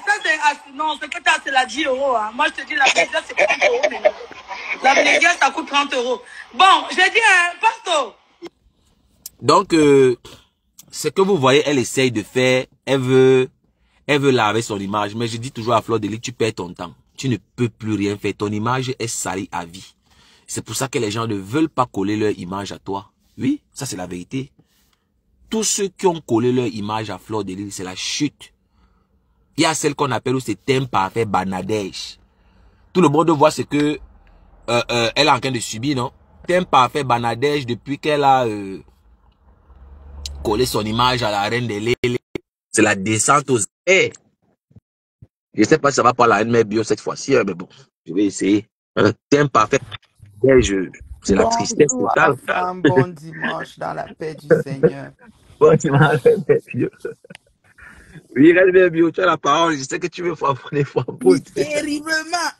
Ça, c'est... Non, c'est que ça, c'est la 10 €. Hein. Moi, je te dis, l'amnésia, c'est 30 €. Mais... L'amnésia, ça coûte 30 €. Bon, j'ai dit, Pasto. Donc, ce que vous voyez, elle essaye de faire, elle veut laver son image. Mais je dis toujours à Fleur de Lys, tu perds ton temps. Tu ne peux plus rien faire. Ton image est salie à vie. C'est pour ça que les gens ne veulent pas coller leur image à toi. Oui, ça c'est la vérité. Tous ceux qui ont collé leur image à Fleur de Lys, c'est la chute. Il y a celle qu'on appelle où c'est thème parfait Banadèche. Tout le monde voit ce que elle est en train de subir, non? Thème parfait Banadèche depuis qu'elle a collé son image à la reine des Lélé. C'est la descente aux... Hey, je ne sais pas si ça va pas la reine bio cette fois-ci, hein, mais bon, je vais essayer. Un thème parfait. C'est la tristesse totale. Un bon dimanche dans la paix du Seigneur. Bon dimanche, bio. Oui, reine bio, tu as la parole. Je sais que tu veux faire des fois. Oui, terriblement.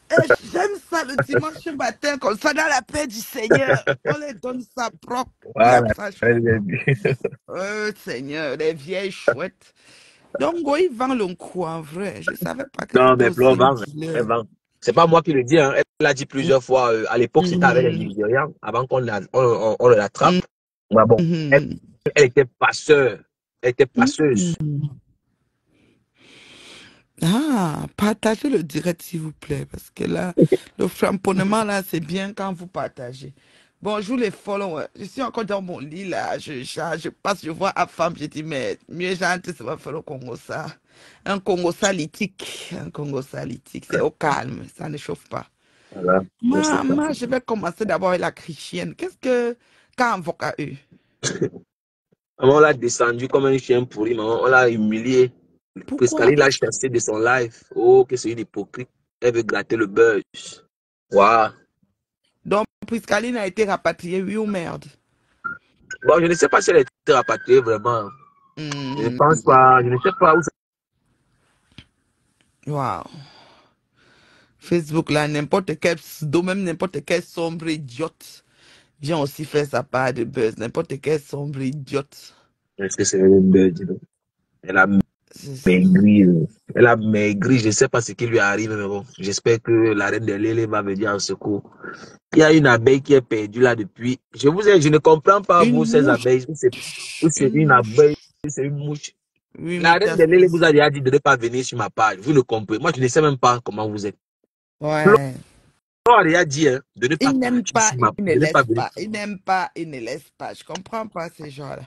J'aime ça le dimanche matin, comme ça, dans la paix du Seigneur. On les donne ça propre. Voilà, Seigneur, les vieilles chouettes. Donc, il vend le coup en vrai. Je ne savais pas que non, mais Flo elle vend. C'est pas moi qui le dis, hein. Elle l'a dit plusieurs fois. À l'époque, c'était avec les Nigérians, avant qu'on on l'attrape. Ouais, bon, elle était passeur. Elle était passeuse. Ah, partagez le direct, s'il vous plaît, parce que là, le framponnement, là, c'est bien quand vous partagez. Bonjour les followers. Je suis encore dans mon lit, là. Je passe, je vois à femme, je dis, mais mieux gentil, ça va faire le Congo ça. Un Congo salitique. Un Congo salitique. C'est au calme, ça ne chauffe pas. Voilà. Moi, je vais commencer d'abord avec la chrétienne. Qu'est-ce que, quand avocat eux? On l'a descendu comme un chien pourri, maman. On l'a humilié. Priscaline l'a chassé de son live. Oh, que c'est une hypocrite. Elle veut gratter le buzz. Waouh. Donc, Priscaline a été rapatriée, oui ou merde? Bon, je ne sais pas si elle a été rapatriée vraiment. Je ne pense pas. Je ne sais pas où ça. Waouh. Facebook, là, n'importe quel pseudo, même n'importe quel sombre idiote vient aussi faire sa part de buzz. N'importe quel sombre idiote. Est-ce que c'est un buzz? Elle a maigri. Elle a maigri. Je ne sais pas ce qui lui arrive, mais bon, j'espère que la reine des Lélé va venir en secours. Il y a une abeille qui est perdue là depuis. Je ne comprends pas, vous, ces abeilles. C'est une abeille, c'est une mouche. Oui, la reine des Lélé vous a déjà dit de ne pas venir sur ma page. Vous ne comprenez. Moi, je ne sais même pas comment vous êtes. Ouais. On a déjà dit de ne pas. Il n'aime pas, il ne laisse pas. Il n'aime pas, il ne laisse pas. Je comprends pas ces gens-là.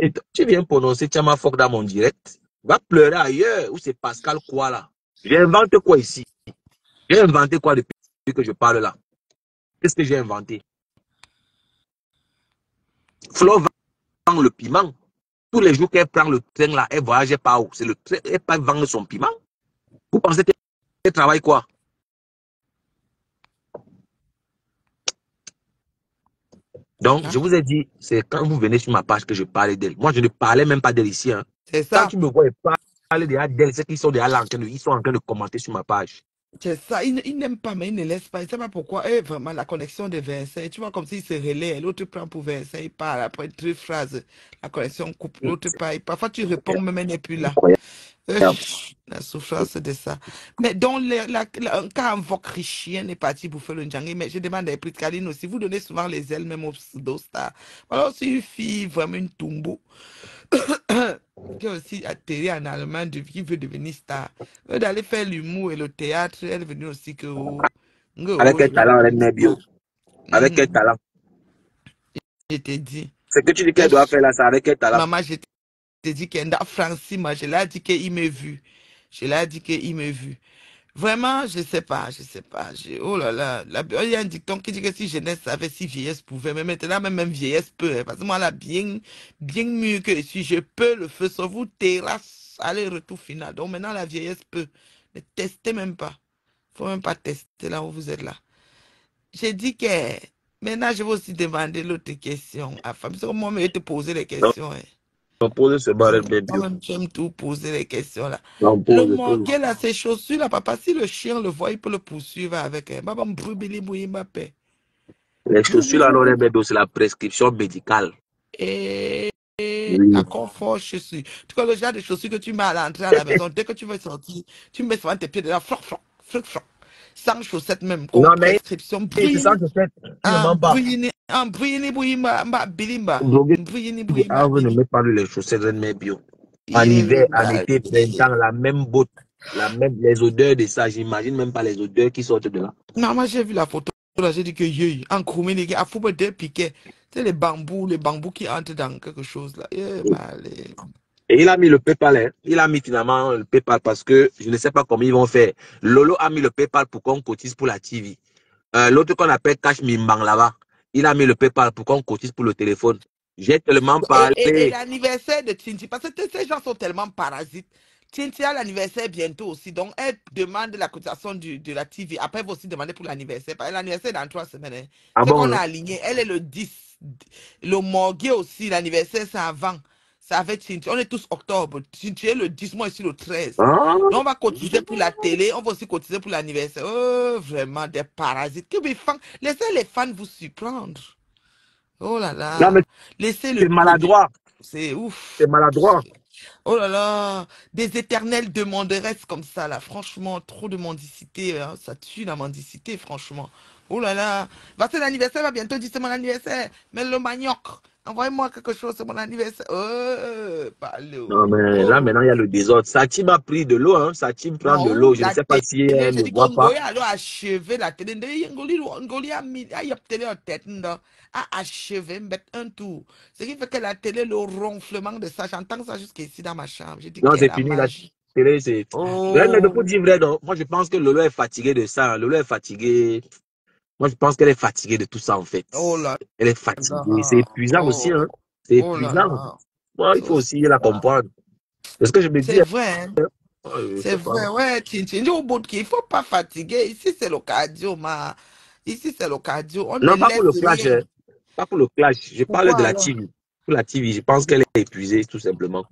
Et tu viens prononcer Tchama Fok dans mon direct. Va pleurer ailleurs. Ou c'est Pascal quoi là? J'ai inventé quoi ici? J'ai inventé quoi depuis que je parle là? Qu'est-ce que j'ai inventé? Flo vend le piment. Tous les jours qu'elle prend le train là, elle voyage pas où? C'est le train, elle pas vendre son piment. Vous pensez qu'elle travaille quoi? Donc, je vous ai dit, c'est quand vous venez sur ma page que je parlais d'elle. Moi, je ne parlais même pas d'elle ici. Hein. C'est ça. Quand tu me vois parler d'elle, c'est qu'ils sont déjà là ils sont en train de commenter sur ma page. C'est ça. Il n'aime pas, mais il ne laisse pas. Il ne sait pas pourquoi. Et vraiment, la connexion de Vincent, tu vois, comme s'il se relaie. L'autre prend pour Vincent, il parle. Après 3 phrases, la connexion coupe. L'autre parle. Parfois, tu réponds, même elle n'est plus là. La souffrance de ça. Mais donc, quand un voc chrétien est parti pour faire le Ndjangé, mais je demande à Priscaline aussi, vous donnez souvent les ailes même aux pseudo-stars. Alors, c'est une fille, vraiment une tombeau, qui a aussi atterri en Allemagne, qui veut devenir star. D'aller faire l'humour et le théâtre, elle est venue aussi que... Avec quel talent, elle est bio. Avec quel talent? Je t'ai dit. C'est que tu dis qu'elle doit faire là, ça avec quel talent? Maman, je t'ai dit qu'elle a Francis, moi, je l'ai dit qu'il m'a vu. Je l'ai dit qu'il m'a vu. Vraiment, je sais pas, je sais pas. Oh là là, il y a un dicton qui dit que si jeunesse savait, si vieillesse pouvait, mais maintenant même vieillesse peut, hein, parce que moi là, bien mieux que si je peux, le feu sur vous, terrasse, aller-retour final. Donc maintenant la vieillesse peut, ne testez même pas. Faut même pas tester là où vous êtes là. J'ai dit que maintenant je vais aussi demander l'autre question à femme. Parce que moi, je vais te poser les Non, questions. Hein. on pose ce barrel baby. Toi-même, tu aimes tout poser les questions là. On Le pose tout. morguet là, ses chaussures là, papa, si le chien le voit, il peut le poursuivre avec un. Baba m'brubili bouyi Mbappé. Les chaussures là, non, les baby, c'est la prescription médicale. Et Oui. la confort chaussures. Tu vois le genre de chaussures que tu mets à l'entrée à la maison, dès que tu veux sortir, tu mets souvent tes pieds dedans, floc, floc, floc, floc. Sans chaussettes même, comme Non, mais prescription. c'est ça que fait. Tu ne mens pas. Bruyini bouyi mba bilimba. Drogué, Bruyini bouyi mba ne bili. met pas les chaussettes de mes bio. En hiver, en été, printemps, la même botte, les odeurs de ça, j'imagine même pas les odeurs qui sortent de là. Non, moi j'ai vu la photo, là, j'ai dit que en communiqué, à Fouba deux piquets, c'est les bambous qui entrent dans quelque chose là. Et il a mis le PayPal, hein. Il a mis finalement le PayPal parce que je ne sais pas comment ils vont faire. Lolo a mis le PayPal pour qu'on cotise pour la TV. L'autre qu'on appelle Cash Mimbang là-bas, il a mis le PayPal pour qu'on cotise pour le téléphone. J'ai tellement parlé. Et l'anniversaire de Tinti, parce que ces gens sont tellement parasites. Tinti a l'anniversaire bientôt aussi, donc elle demande la cotisation de la TV. Après, elle va aussi demander pour l'anniversaire. L'anniversaire est dans 3 semaines. Hein. Ah C'est bon, qu'on hein? a aligné. Elle est le 10. Le morguet aussi, l'anniversaire, c'est avant. C'est avec Tinti. On est tous octobre. Tinti est le 10, moi ici le 13. Ah. Donc on va cotiser pour la télé, on va aussi cotiser pour l'anniversaire. Oh, vraiment, des parasites. Laissez les fans vous surprendre. Oh là là. Non, mais Laissez le c'est maladroit. C'est ouf. C'est maladroit. Oh là là. Des éternelles demanderesses comme ça, là. Franchement, trop de mendicité. Hein. Ça tue la mendicité, franchement. Oh là là. C'est l'anniversaire, va bientôt dire c'est mon anniversaire. Mais le manioc. Envoyez-moi quelque chose, c'est mon anniversaire. Oh, Non, mais là, maintenant, il y a le désordre. Satim a pris de l'eau, hein. Satim prend de l'eau. Je ne sais pas si elle ne voit pas. A achevé la télé. Ngoli a mis, a télé en tête, a achevé, mettre un tour. Ce qui fait que la télé, le ronflement de ça, j'entends ça jusqu'ici dans ma chambre. J'ai dit Non, que c'est la fini, magie. la télé, c'est... Oh. Mais il faut dire vrai, donc. Moi, je pense que Lolo est fatigué de ça. Lolo est fatigué. Moi, je pense qu'elle est fatiguée de tout ça, en fait. Oh là. Elle est fatiguée. C'est épuisant aussi, hein. C'est épuisant. Moi, il faut aussi la comprendre. Parce que je me dis... C'est vrai, hein. C'est vrai, pas. ouais, il ne faut pas fatiguer. Ici, c'est le cardio, ma. Ici, c'est le cardio. On Non, ne pas pour le laisse clash. rien. Hein. Pas pour le clash. Je parle de la alors? TV. Pour la TV, je pense qu'elle est épuisée, tout simplement.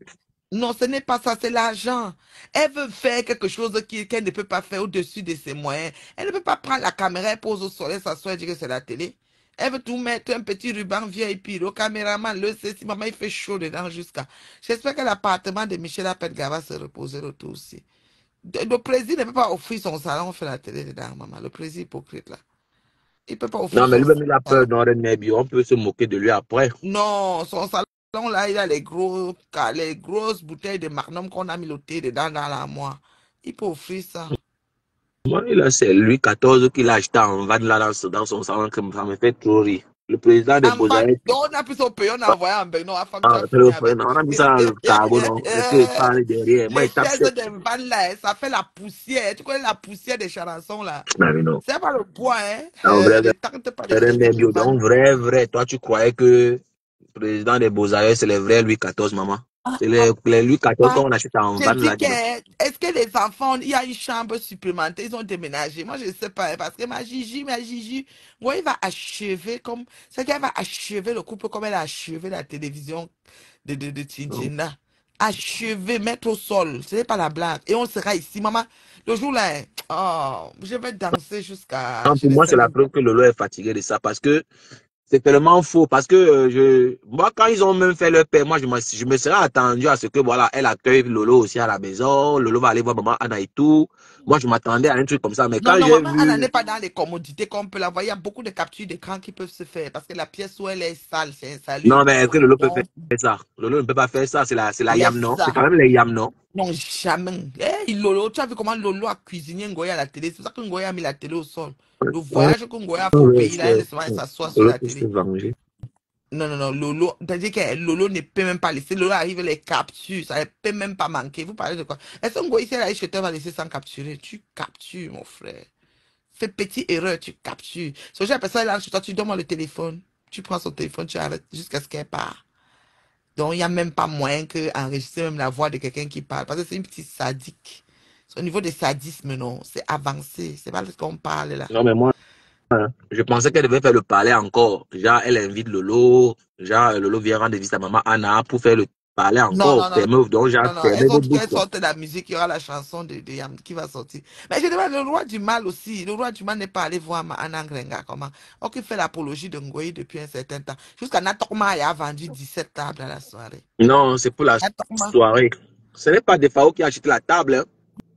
Non, ce n'est pas ça, c'est l'argent. Elle veut faire quelque chose qu'elle ne peut pas faire au-dessus de ses moyens. Elle ne peut pas prendre la caméra, elle pose au soleil, s'assoit et dire que c'est la télé. Elle veut tout mettre, un petit ruban VIP. Le caméraman, le sait, si maman, il fait chaud dedans jusqu'à. J'espère que l'appartement de Michel Apetga va se reposer autour aussi. Le président ne peut pas offrir son salon, on fait la télé dedans, maman. Le président hypocrite, là. Il ne peut pas offrir Non, mais son lui-même, il a peur salon. d'un on peut se moquer de lui après. Non, son salon, là, il a les grosses bouteilles de Magnum qu'on a mis le thé dedans dans l'armoire. Il peut offrir ça. Moi, c'est Louis XIV qui l'a acheté en van là dans son salon, comme ça me fait trop rire. Le président des Beaux-Arts. On a pris son pays, on a envoyé en Benin, la femme Ah, qui a fini avec. on a mis ça dans le cargo, non? Est-ce qu'il parle derrière? Moi, il tape. Les chaises des vannes là, ça fait la poussière. Tu connais la poussière des charançons là? Non. C'est pas le bois, hein? Non, vrai, vrai. vrai. Toi, tu croyais que le président des Beaux-Arts, c'est les vrais Louis XIV, maman? C'est les Louis XIV qu'on achète en van là. Est-ce que les enfants, il y a une chambre supplémentaire, ils ont déménagé? Moi, je ne sais pas, hein, parce que ma Gigi, moi, il va achever comme. C'est qu'elle va achever le couple comme elle a achevé la télévision de Tintina. Achever, mettre au sol. Ce n'est pas la blague. Et on sera ici, maman. Le jour là, oh, je vais danser jusqu'à. Pour moi, c'est la preuve que Lolo est fatigué de ça parce que c'est tellement faux. Parce que moi, quand ils ont même fait leur père, moi, je me serais attendu à ce que, voilà, elle accueille Lolo aussi à la maison. Lolo va aller voir maman Anna et tout. Moi, je m'attendais à un truc comme ça. Mais quand j'ai maman vu... Anna n'est pas dans les commodités qu'on peut la voir. Il y a beaucoup de captures d'écran qui peuvent se faire parce que la pièce où elle est sale, c'est insalubre. Non, mais est-ce que Lolo peut faire ça? Lolo ne peut pas faire ça. C'est la yam, non? C'est quand même les yam, non? Non, jamais. Hey, Lolo, tu as vu comment Lolo a cuisiné Ngoya à la télé? C'est pour ça que Ngoya a mis la télé au sol. Le voyage que Ngoya a fait au pays, là, elle s'assoit sur la télé. Non, non, non, Lolo, c'est-à-dire que Lolo ne peut même pas laisser. Lolo arrive, les capture, ça ne peut même pas manquer. Vous parlez de quoi? Est-ce qu'on ici, là, chez toi, va laisser sans capturer? Tu captures, mon frère. Fais petite erreur, tu captures. Ce genre de personne là, chez toi, tu donnes le téléphone. Tu prends son téléphone, tu arrêtes jusqu'à ce qu'elle part. Donc, il n'y a même pas moyen qu'enregistrer même la voix de quelqu'un qui parle. Parce que c'est une petite sadique. Au niveau des sadismes, non, c'est avancé. C'est pas ce qu'on parle là. Non, mais moi, je pensais qu'elle devait faire le parler encore. Genre, elle invite Lolo. Genre, Lolo vient rendre visite à maman Anna pour faire le parler Non, encore. non, non. Fermez, donc, genre, Non, non, fermez vos elles bouches, quoi. sortent la musique, il y aura la chanson de Yam qui va sortir. Mais je demande le roi du mal aussi. Le roi du mal n'est pas allé voir Anna Grenga comment. On fait l'apologie de Ngoyi depuis un certain temps. Jusqu'à Natokma, il a vendu 17 tables à la soirée. Non, c'est pour la Natokma. soirée. Ce n'est pas des FAO qui achètent la table. Hein.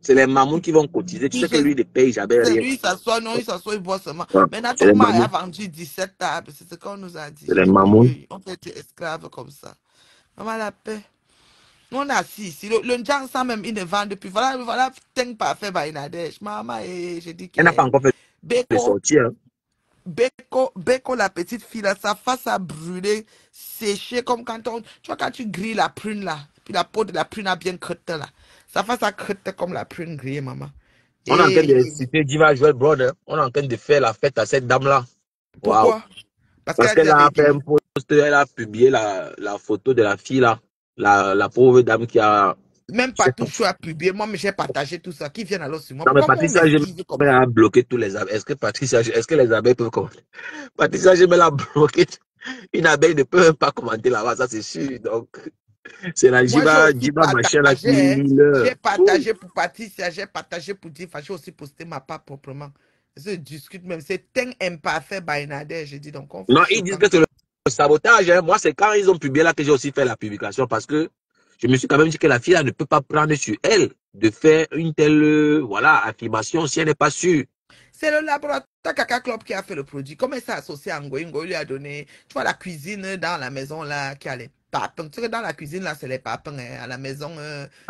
C'est les mamouns qui vont cotiser. Tu sais que lui ne paye jamais C'est rien. lui, il s'assoit, non, il s'assoit, il boit seulement. Ouais, Mais c'est les Natokma, il a mamouns. vendu 17 tables. C'est ce qu'on nous a dit. C'est les J'ai dit, mamouns. oui, on peut être esclave comme ça. Maman la paix. Nous, on est assis ici. Le Jansan même, il ne vend depuis. Voilà, t'es pas fait par Inadesh. Maman, j'ai dit que. Elle n'a pas encore fait de Beko, sortir. Hein. Beko, la petite fille, là, sa face a brûlé, séché, comme quand on. Tu vois, quand tu grilles la prune, là, puis la peau de la prune a bien crotté, là. Sa face a crotté comme la prune grillée, maman. On est en train Et de citer Diva Joel Brother. On est en train de faire la fête à cette dame-là. Waouh. pourquoi? Parce Parce qu'elle qu'elle a a fait déjà. un post, elle a publié la photo de la fille là. La pauvre dame qui a. Même pas tout choix publié. Moi, mais j'ai partagé tout ça. Qui viennent alors sur moi? Non, mais Pourquoi on Patricia Gemel m'esquive comme ça? a bloqué tous les abeilles. Est-ce que les abeilles peuvent commenter? Patricia Gemel a bloqué. Une abeille ne peut même pas commenter là-bas, ça c'est sûr. Donc, c'est la Moi, j'ai aussi Jiva machin là qui partagé, hein. leur. J'ai partagé pour Patricia, j'ai partagé pour Difa, j'ai aussi posté ma part proprement. Je discute même, c'est un imparfait Bainade, j'ai dit, donc on Non, fiche ils disent autant. que c'est le sabotage. Hein. Moi, c'est quand ils ont publié là que j'ai aussi fait la publication parce que je me suis quand même dit que la fille là ne peut pas prendre sur elle de faire une telle voilà, affirmation si elle n'est pas sûre. C'est le laboratoire Kaka Club qui a fait le produit. Comment ça associé à Ngoyi? Ngoyi lui a donné, tu vois, la cuisine dans la maison là, qui a les papins. Tu sais que dans la cuisine là, c'est les papins, hein, à la maison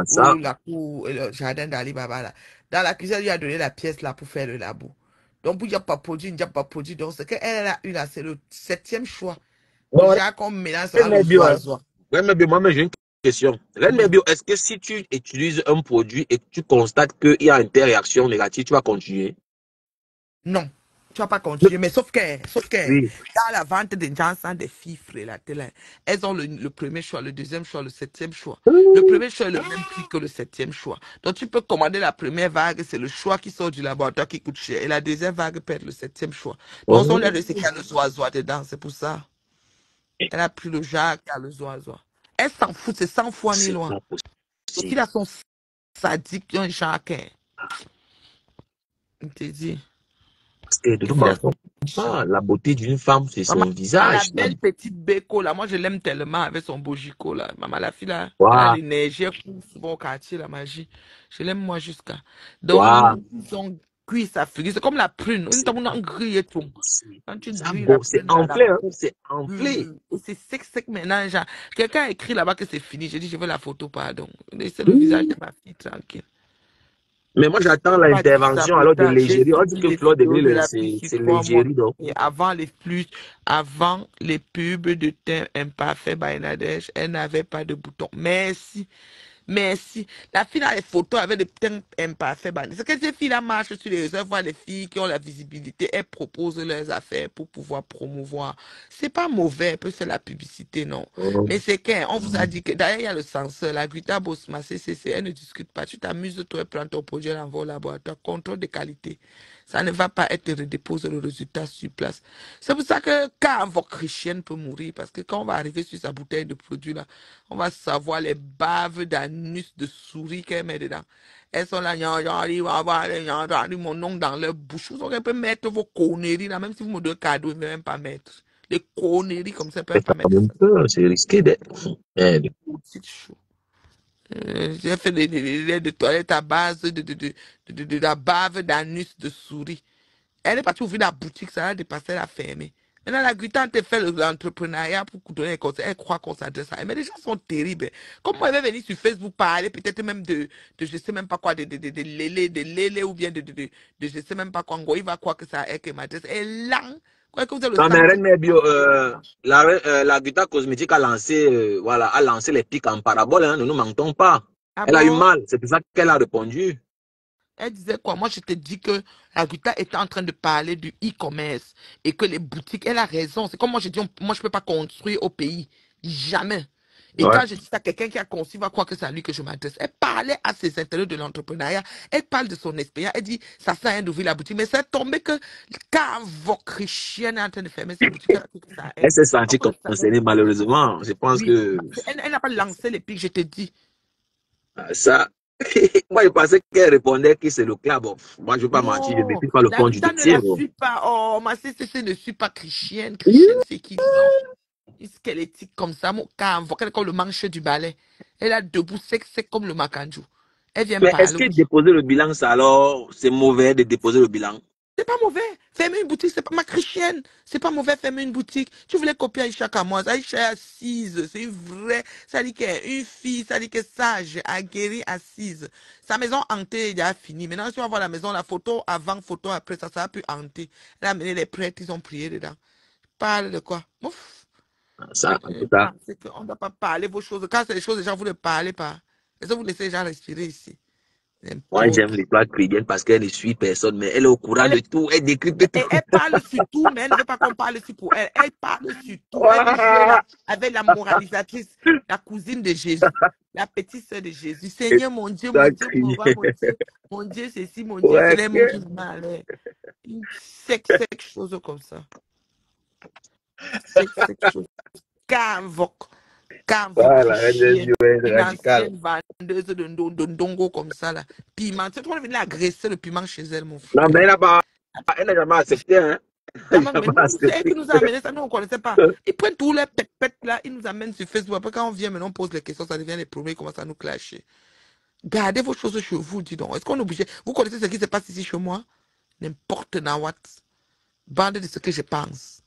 Ça, où la cour, le jardin d'Ali Baba là. Dans la cuisine, il lui a donné la pièce là pour faire le labo. Donc, il n'y a pas produit, il n'y a pas produit. Donc, ce qu'elle a eu là, c'est le 7e choix. bon, Déjà qu'on mélange elle à met bien. l'oiseau. Ouais, mais bien, moi, mais j'ai une question. Est-ce que si tu utilises un produit et que tu constates qu'il y a une telle réaction négative, tu vas continuer? Non, tu vas pas continuer. Mais sauf que Oui. dans la vente des gens sans des fifres, là, elles ont le premier choix, le deuxième choix, le 7e choix. Le premier choix est le même prix que le 7e choix. Donc tu peux commander la première vague, c'est le choix qui sort du laboratoire qui coûte cher. Et la deuxième vague peut être le 7e choix. Donc on lui a dit qu'il y a le zoazoa dedans, c'est pour ça. Elle a pris le genre qui a le zoazoa. Elle s'en fout, c'est 100 fois ni C'est loin. pas Donc possible. il a son sadique, un chacun. Il te dit. Parce que de toute Il a façon, la beauté d'une femme, c'est son Maman, la visage. belle petite Beko, là, moi je l'aime tellement avec son beau gigot, là. Maman, la fille, là, elle a Waouh, l'énergie, elle court souvent au quartier, la magie. Je l'aime, moi, jusqu'à. waouh. Donc, son cuit, ça fugue. C'est comme la prune. Une temps, on grille et tout. Quand tu Ça grilles la beau, c'est prune, là, la enflé, hein? peau. C'est enflé. Et c'est sec maintenant, genre. Quelqu'un a écrit là-bas que c'est fini. J'ai dit, je veux la photo, pardon. Laissez le visage de ma fille tranquille. Mais moi, j'attends Pas du l'intervention alors de sabotage. J'ai l'égérie. On dit suivi que les Fleur de vidéos de Lille, la fille sur c'est 3 mois. l'égérie, donc. Et avant les pubs de teint imparfait by Nadège, elle n'avait pas de bouton. Merci. Merci. La fille a les photos avec des teints imparfaits. C'est que ces filles-là marchent sur les réseaux, voient les filles qui ont la visibilité, elles proposent leurs affaires pour pouvoir promouvoir. C'est pas mauvais, elle peut faire la publicité, non. Mais c'est qu'on vous a dit que, d'ailleurs, il y a le censeur, la Guita Bosma, CCC, elle ne discute pas. Tu t'amuses, toi, et prends ton produit, elle envoie au laboratoire, contrôle de qualité. Ça ne va pas être redéposé le résultat sur place. C'est pour ça que quand votre chrétienne peut mourir, parce que quand on va arriver sur sa bouteille de produit, là, on va savoir les baves d'anus de souris qu'elle met dedans. Elles sont là, mon nom dans leur bouche. Vous aurez pu mettre vos conneries là, même si vous me donnez un cadeau, ils ne peuvent même pas mettre. Les conneries comme ça, ils ne peuvent Mais pas t'as mettre même ça. peur, c'est risqué d'être. C'est chaud. J'ai fait des de toilettes à base de la bave d'anus de souris. Elle est partie ouvrir la boutique, ça a dépassé la fermer. Maintenant, la Guitante fait l'entrepreneuriat pour donner un conseil. Elle croit qu'on s'adresse à elle. Mais les gens sont terribles. Comme moi, elle va venir sur Facebook parler, peut-être même de je sais même pas quoi, de lélé ou bien de je sais même pas quoi. Il va croire que ça est qu'elle m'adresse. Elle est lent Quoi que vous avez le Non, mais centre. Reine Mebio, la Guita Cosmétique a lancé, voilà, a lancé les pics en parabole, hein, ne nous mentons pas. Ah Elle a eu bon? mal, c'est pour ça qu'elle a répondu. Elle disait quoi? Moi, je te dis que la Guita était en train de parler du e-commerce et que les boutiques, elle a raison. C'est comme moi, je dis, moi, je ne peux pas construire au pays. Jamais. Et Ouais. quand je dis ça, quelqu'un qui a conçu va croire que c'est à lui que je m'adresse. Elle parlait à ses intérêts de l'entrepreneuriat. Elle parle de son expérience. Elle dit, ça sert à rien d'ouvrir la boutique. Mais c'est tombé que quand votre chienne est en train de fermer sa boutique, elle a cru que ça Elle aide. s'est Or sentie que ça n'aide concernée, pas les gens. malheureusement. Je pense Oui. que Elle n'a pas lancé les pics, je te dis. ça. Moi, je pensais qu'elle répondait que c'est le club. Moi, je ne veux pas mentir, je ne Non, maîtrise pas le la fond du Guita ne dossier. la suit pas. Oh, ma CCC ne suit pas chrétienne. Chrétienne, c'est qui? Non. Une squelettique comme ça, mon cas, elle est comme le manche du balai. Elle a debout sec comme le macandjou. Elle vient Mais est-ce parler que aux gens. déposer le bilan, ça alors, c'est mauvais de déposer le bilan? C'est pas mauvais. Fermer une boutique, c'est pas ma chrétienne. C'est pas mauvais, fermer une boutique. Tu voulais copier Aïcha Kamoise. Aïcha est assise. C'est une vraie. Ça dit qu'elle est une fille. Ça dit qu'elle est sage, aguerrie, assise. Sa maison hantée, il a fini. Maintenant, si on va voir la maison, la photo avant, photo après, ça a pu hanter. Elle a amené les prêtres, ils ont prié dedans. Parle de quoi? Ouf. Ça, en tout cas, C'est qu'on ne doit pas parler vos choses. Quand c'est des choses, les gens, vous ne parlez pas. Et ça, vous laissez les gens respirer ici. moi, N'importe. j'aime l'histoire chrétienne parce qu'elle ne suit personne, mais elle est au courant Elle, de tout, elle décrypte tout. et elle parle sur tout, mais elle ne veut pas qu'on parle sur pour elle. Elle parle sur tout. Elle veut jouer Ouah, là avec la moralisatrice, la cousine de Jésus, la petite sœur de Jésus. et Seigneur, mon Dieu, ça mon crie. roi, mon Dieu, ceci, mon Dieu, c'est Ouais, les mots qui me malaient. Une sec chose comme ça. Sec chose. Qu'invoque. voilà, elle est Chienne. Une radicale. ancienne vendeuse de ndongo comme ça là. Piment. Tu sais, on est venu agresser le piment chez elle, mon Non, mais frère. elle n'a jamais accepté, hein. Elle n'a Mais jamais nous, c'est elle qui accepté. nous a amené ça, nous on ne connaissait pas. Ils prennent tous les pètes là, ils nous amènent sur Facebook. Après, quand on vient, maintenant on pose les questions, ça devient les premiers, ils commencent à nous clasher. Gardez vos choses chez vous, dis donc. Est-ce qu'on est obligé? Vous connaissez ce qui se passe ici chez moi? N'importe what. Bande de ce que je pense.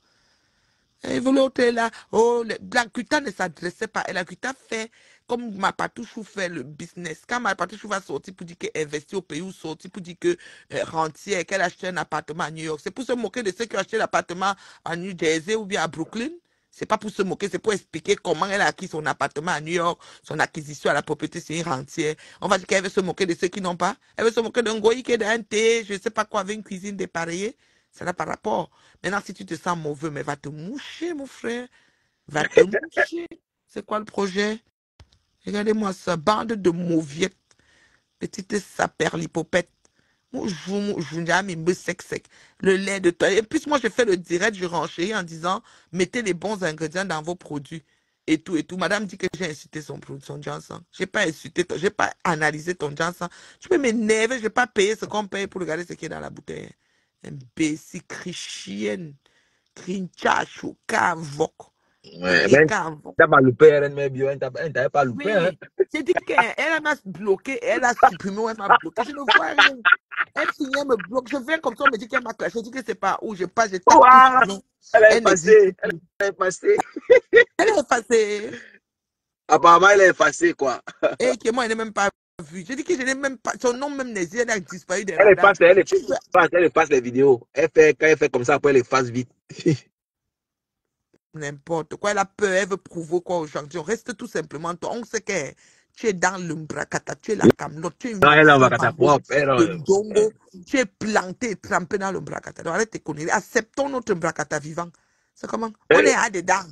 Et vous l'autre là, oh, la Guita ne s'adressait pas. Et la Guita fait comme Mapatouchou fait le business. Quand Mapatouchou va sortir pour dire qu'elle investit au pays ou sortir pour dire que rentière, qu'elle a acheté un appartement à New York, c'est pour se moquer de ceux qui ont acheté l'appartement à New Jersey ou bien à Brooklyn. C'est pas pour se moquer, c'est pour expliquer comment elle a acquis son appartement à New York, son acquisition à la propriété, c'est une rentière. On va dire qu'elle veut se moquer de ceux qui n'ont pas. Elle veut se moquer d'un goï qui est d'un thé, je ne sais pas quoi, avec une cuisine dépareillée. Ça n'a pas rapport. Maintenant, si tu te sens mauvais, mais va te moucher, mon frère. Va te moucher. C'est quoi le projet? Regardez-moi ça, bande de mauviettes. Petite saperlipopette. Moi, je me sec. Le lait de toi. Et puis, moi, je fais le direct, je renchéris en disant, mettez les bons ingrédients dans vos produits. Et tout. Madame dit que j'ai insulté son Johnson. Je n'ai pas insulté, je n'ai pas analysé ton Johnson. Tu peux m'énerver, je ne vais pas payer ce qu'on paye pour regarder ce qui est dans la bouteille. Imbécile, chrétienne, crinchacho, cavoc. Ouais, Et mais cavoc. t'as pas loupé, elle m'a bien, elle t'avait pas loupé, hein. Oui, j'ai dit qu'elle m'a bloqué, elle a supprimé, elle m'a bloqué. Je ne vois rien. Elle finit, elle me bloque. Je viens comme ça, on me dit qu'elle m'a clashé. Je dis que c'est pas où je passe, je tape tout Ouah, sur nom. elle est Elle n'existe effacée, plus. elle est effacée. Elle est effacée. Apparemment, elle est effacée, quoi. Et que moi, elle n'est même pas vue. J'ai dit que je n'ai même pas. Son nom même n'existe, elle a disparu des Elle radars. efface, elle efface les vidéos. Quand elle fait comme ça, après, elle efface vite. N'importe quoi, elle a peur, elle veut prouver quoi aujourd'hui. On reste tout simplement, toi, on sait que tu es dans l'umbrakata, tu es la camelote, tu es une Non, elle en va ancienne qu'à sa vendeuse propre. Elle, de Ndongo, tu es planté, trempé dans l'umbrakata. Donc arrête tes conneries, acceptons notre umbrakata vivant. C'est comment? On est à dedans.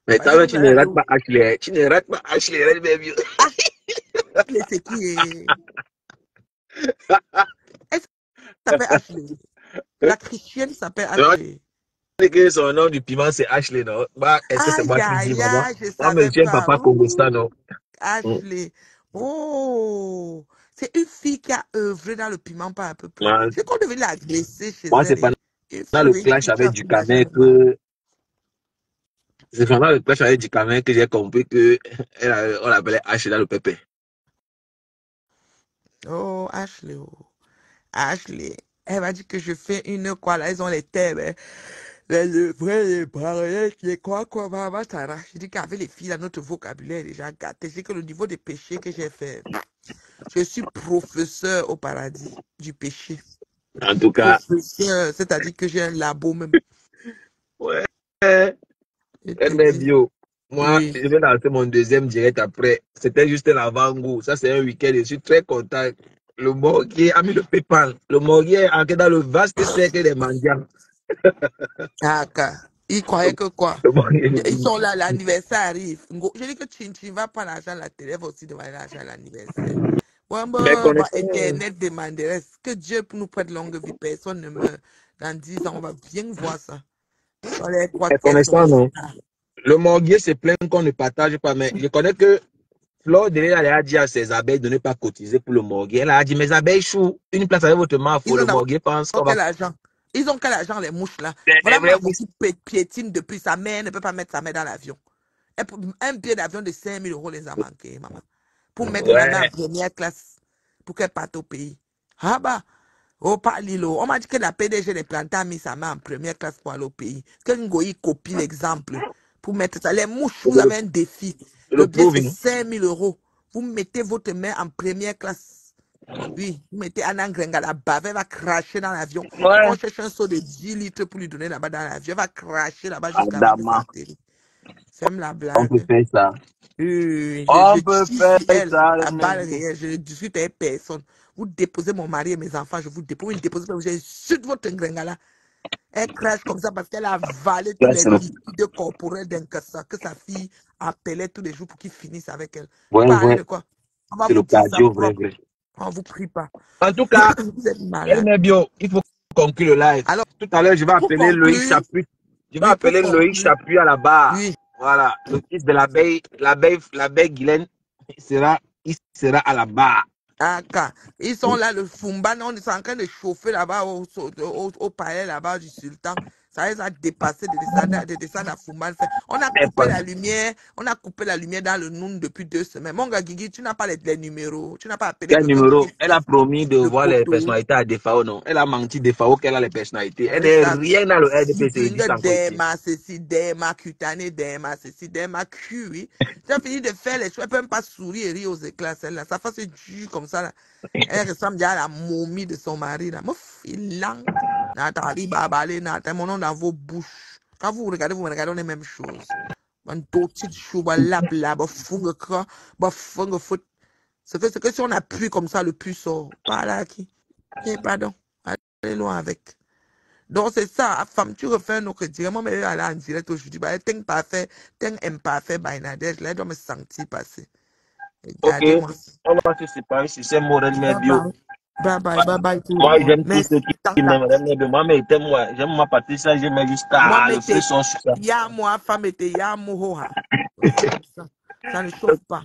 mais Parce que toi, vous tu allez ne aller rates où? pas Ashley. Tu ne rates pas Ashley, elle est mieux. Ashley, c'est qui est? Est-ce qu'elle s'appelle Ashley? La chrétienne s'appelle Non, Ashley. que son nom du piment, c'est Ashley, non? Bah, est-ce que c'est Aïe, moi qui dis, aïe, maman? aïe, je Moi, mais savais je suis un pas. papa congostan, Ouh, non? Mm. Ashley. Oh, c'est une fille qui a œuvré dans le piment pas un peu près. Moi, C'est qu'on devait l'agresser chez moi, c'est elle. pendant Il le faut une clash fille qui avec a du soulagé Camet le mal. c'est pendant le clash avec du Camet que j'ai compris que on l'appelait Ashley dans le pépé. Oh, Ashley. Oh. Ashley. Elle m'a dit que je fais une quoi là, ils ont les thèmes. Hein. Les vrais, les parallèles, les quoi, maman, Tara. Je dis qu'avec les filles, là, notre vocabulaire est déjà gâté. C'est que le niveau des péchés que j'ai fait. Je suis professeur au paradis du péché. En tout cas, Professeur, c'est-à-dire que j'ai un labo même. Ouais. Je te Elle est dis. bio. Moi, Oui. je vais lancer mon deuxième direct après. C'était juste l'avant-goût. Ça, c'est un week-end. Je suis très content. Le morguier a mis le PayPal. Le morguier est entré dans le vaste cercle des mendiants. Ah, ils croyaient que quoi? Le morguier est Ils venu. sont là, l'anniversaire arrive. Je dis que Chin va prendre l'argent à la télé, va aussi demander l'argent à l'anniversaire. Ouais, Mais bah, connaissant, Internet demanderait que Dieu nous prête longue vie, personne ne meurt. Dans 10 ans, on va bien voir ça. On les croit mais qu'elles sont connaissant, les non. stars. Le morguier se plaint qu'on ne partage pas. Mais je connais que Flore Denis elle a dit à ses abeilles de ne pas cotiser pour le morguier. Elle a dit, mes abeilles chou, une place avec votre main, faut Ils le ont d'abord morguier pense qu'on va. quel argent? Ils ont quel argent, les mouches là? Les Voilà vrais maman mouches. qui piétine depuis sa mère, ne peut pas mettre sa mère dans l'avion. Un billet d'avion de 5 000 € les a manqués, maman. Pour mettre ma mère en Ouais. première classe, pour qu'elle parte au pays. Ah bah, oh, pas Lilo. On m'a dit que la PDG des plantains a mis sa main en première classe pour aller au pays. Que Ngoï copie l'exemple pour mettre ça. Les mouches, vous avez un défi. Je le Le billet, c'est prouve. 5 000 €. Vous mettez votre main en première classe. Oui, vous mettez Anna Grenga là-bas, elle va cracher dans l'avion. Il faut qu'on Ouais. cherche un seau de 10 litres pour lui donner là-bas dans l'avion. Elle va cracher là-bas jusqu'à avant que ça Adama. atterrisse. C'est la On peut blague. faire ça. Je On peut chie faire sur elle ça, à le balle mec. réelle. Je ne discute avec personne. Vous déposez mon mari et mes enfants, je vous dépose. Vous ne déposez pas, j'insulte votre ngringala. Elle crache comme ça parce qu'elle a avalé tous Ouais, les c'est le... liquides corporels d'un que sa fille appelait tous les jours pour qu'il finisse avec elle. Vous Ouais, parlez ouais. de quoi? On va C'est vous le dire ça cardio, vrai, propre. vrai. On ne vous prie pas. En tout cas, Vous êtes elle malade. m'est bio. Il faut conclure le live. Alors, Tout à l'heure, je vais pour appeler Loïc conclure, Chapuis. Je vais oui, pour appeler Loïc conclure, Chapuis à la barre. oui. Voilà. Le fils de l'abeille Guylaine, il sera à la barre. Ah, ils sont là, le Fumba, non, ils sont en train de chauffer là-bas au palais là-bas du sultan. Ça les a dépassé de descendre à Fumba. On a coupé la lumière, dans le Noun depuis 2 semaines. Mon gars Guigui, tu n'as pas les numéros, tu n'as pas appelé Quel quelqu'un pour numéro? qu'il Elle a fasse promis de le voir les poteau. personnalités à Defao, non? Elle a menti Defao qu'elle a les personnalités. Elle Avec n'est ça, rien dans le RDPC, featuring dit encore ici. ceci, Dema cutané, Dema ceci, Dema cul, oui. Tu as fini de faire les choses, elle peut même pas sourire et rire aux éclats, celle-là. Sa face est dure comme ça, là. Elle ressemble déjà à la momie de son mari, là. Mouf, il langue. Nathalie Babalé, Nathalie, mon nom dans vos bouches. Quand vous me regardez, on est les mêmes choses. Une petite chou, lap, fungue cra, fungue foot. C'est que si on appuie comme ça, le puits sort. Pas là, qui? Eh, pardon. Allez loin avec. Donc, c'est ça, femme, tu refais un autre direct. Moi, je vais aller en direct aujourd'hui. Bah, t'es parfait, t'es imparfait, bah, Nadège. Là, je dois me sentir passer. Ok, Regardez-moi. on va se séparer sur ces mots de Bye bio. bye. Bye bye, bye bye tout le Moi, monde. j'aime tous ceux Merci. qui m'aiment. Moi, mais moi, j'aime ma partie, ça, j'aime juste Moi, le feu mettez, son sur ça. ya moi, femme, mettez, ya mohoha. Ça ne chauffe pas.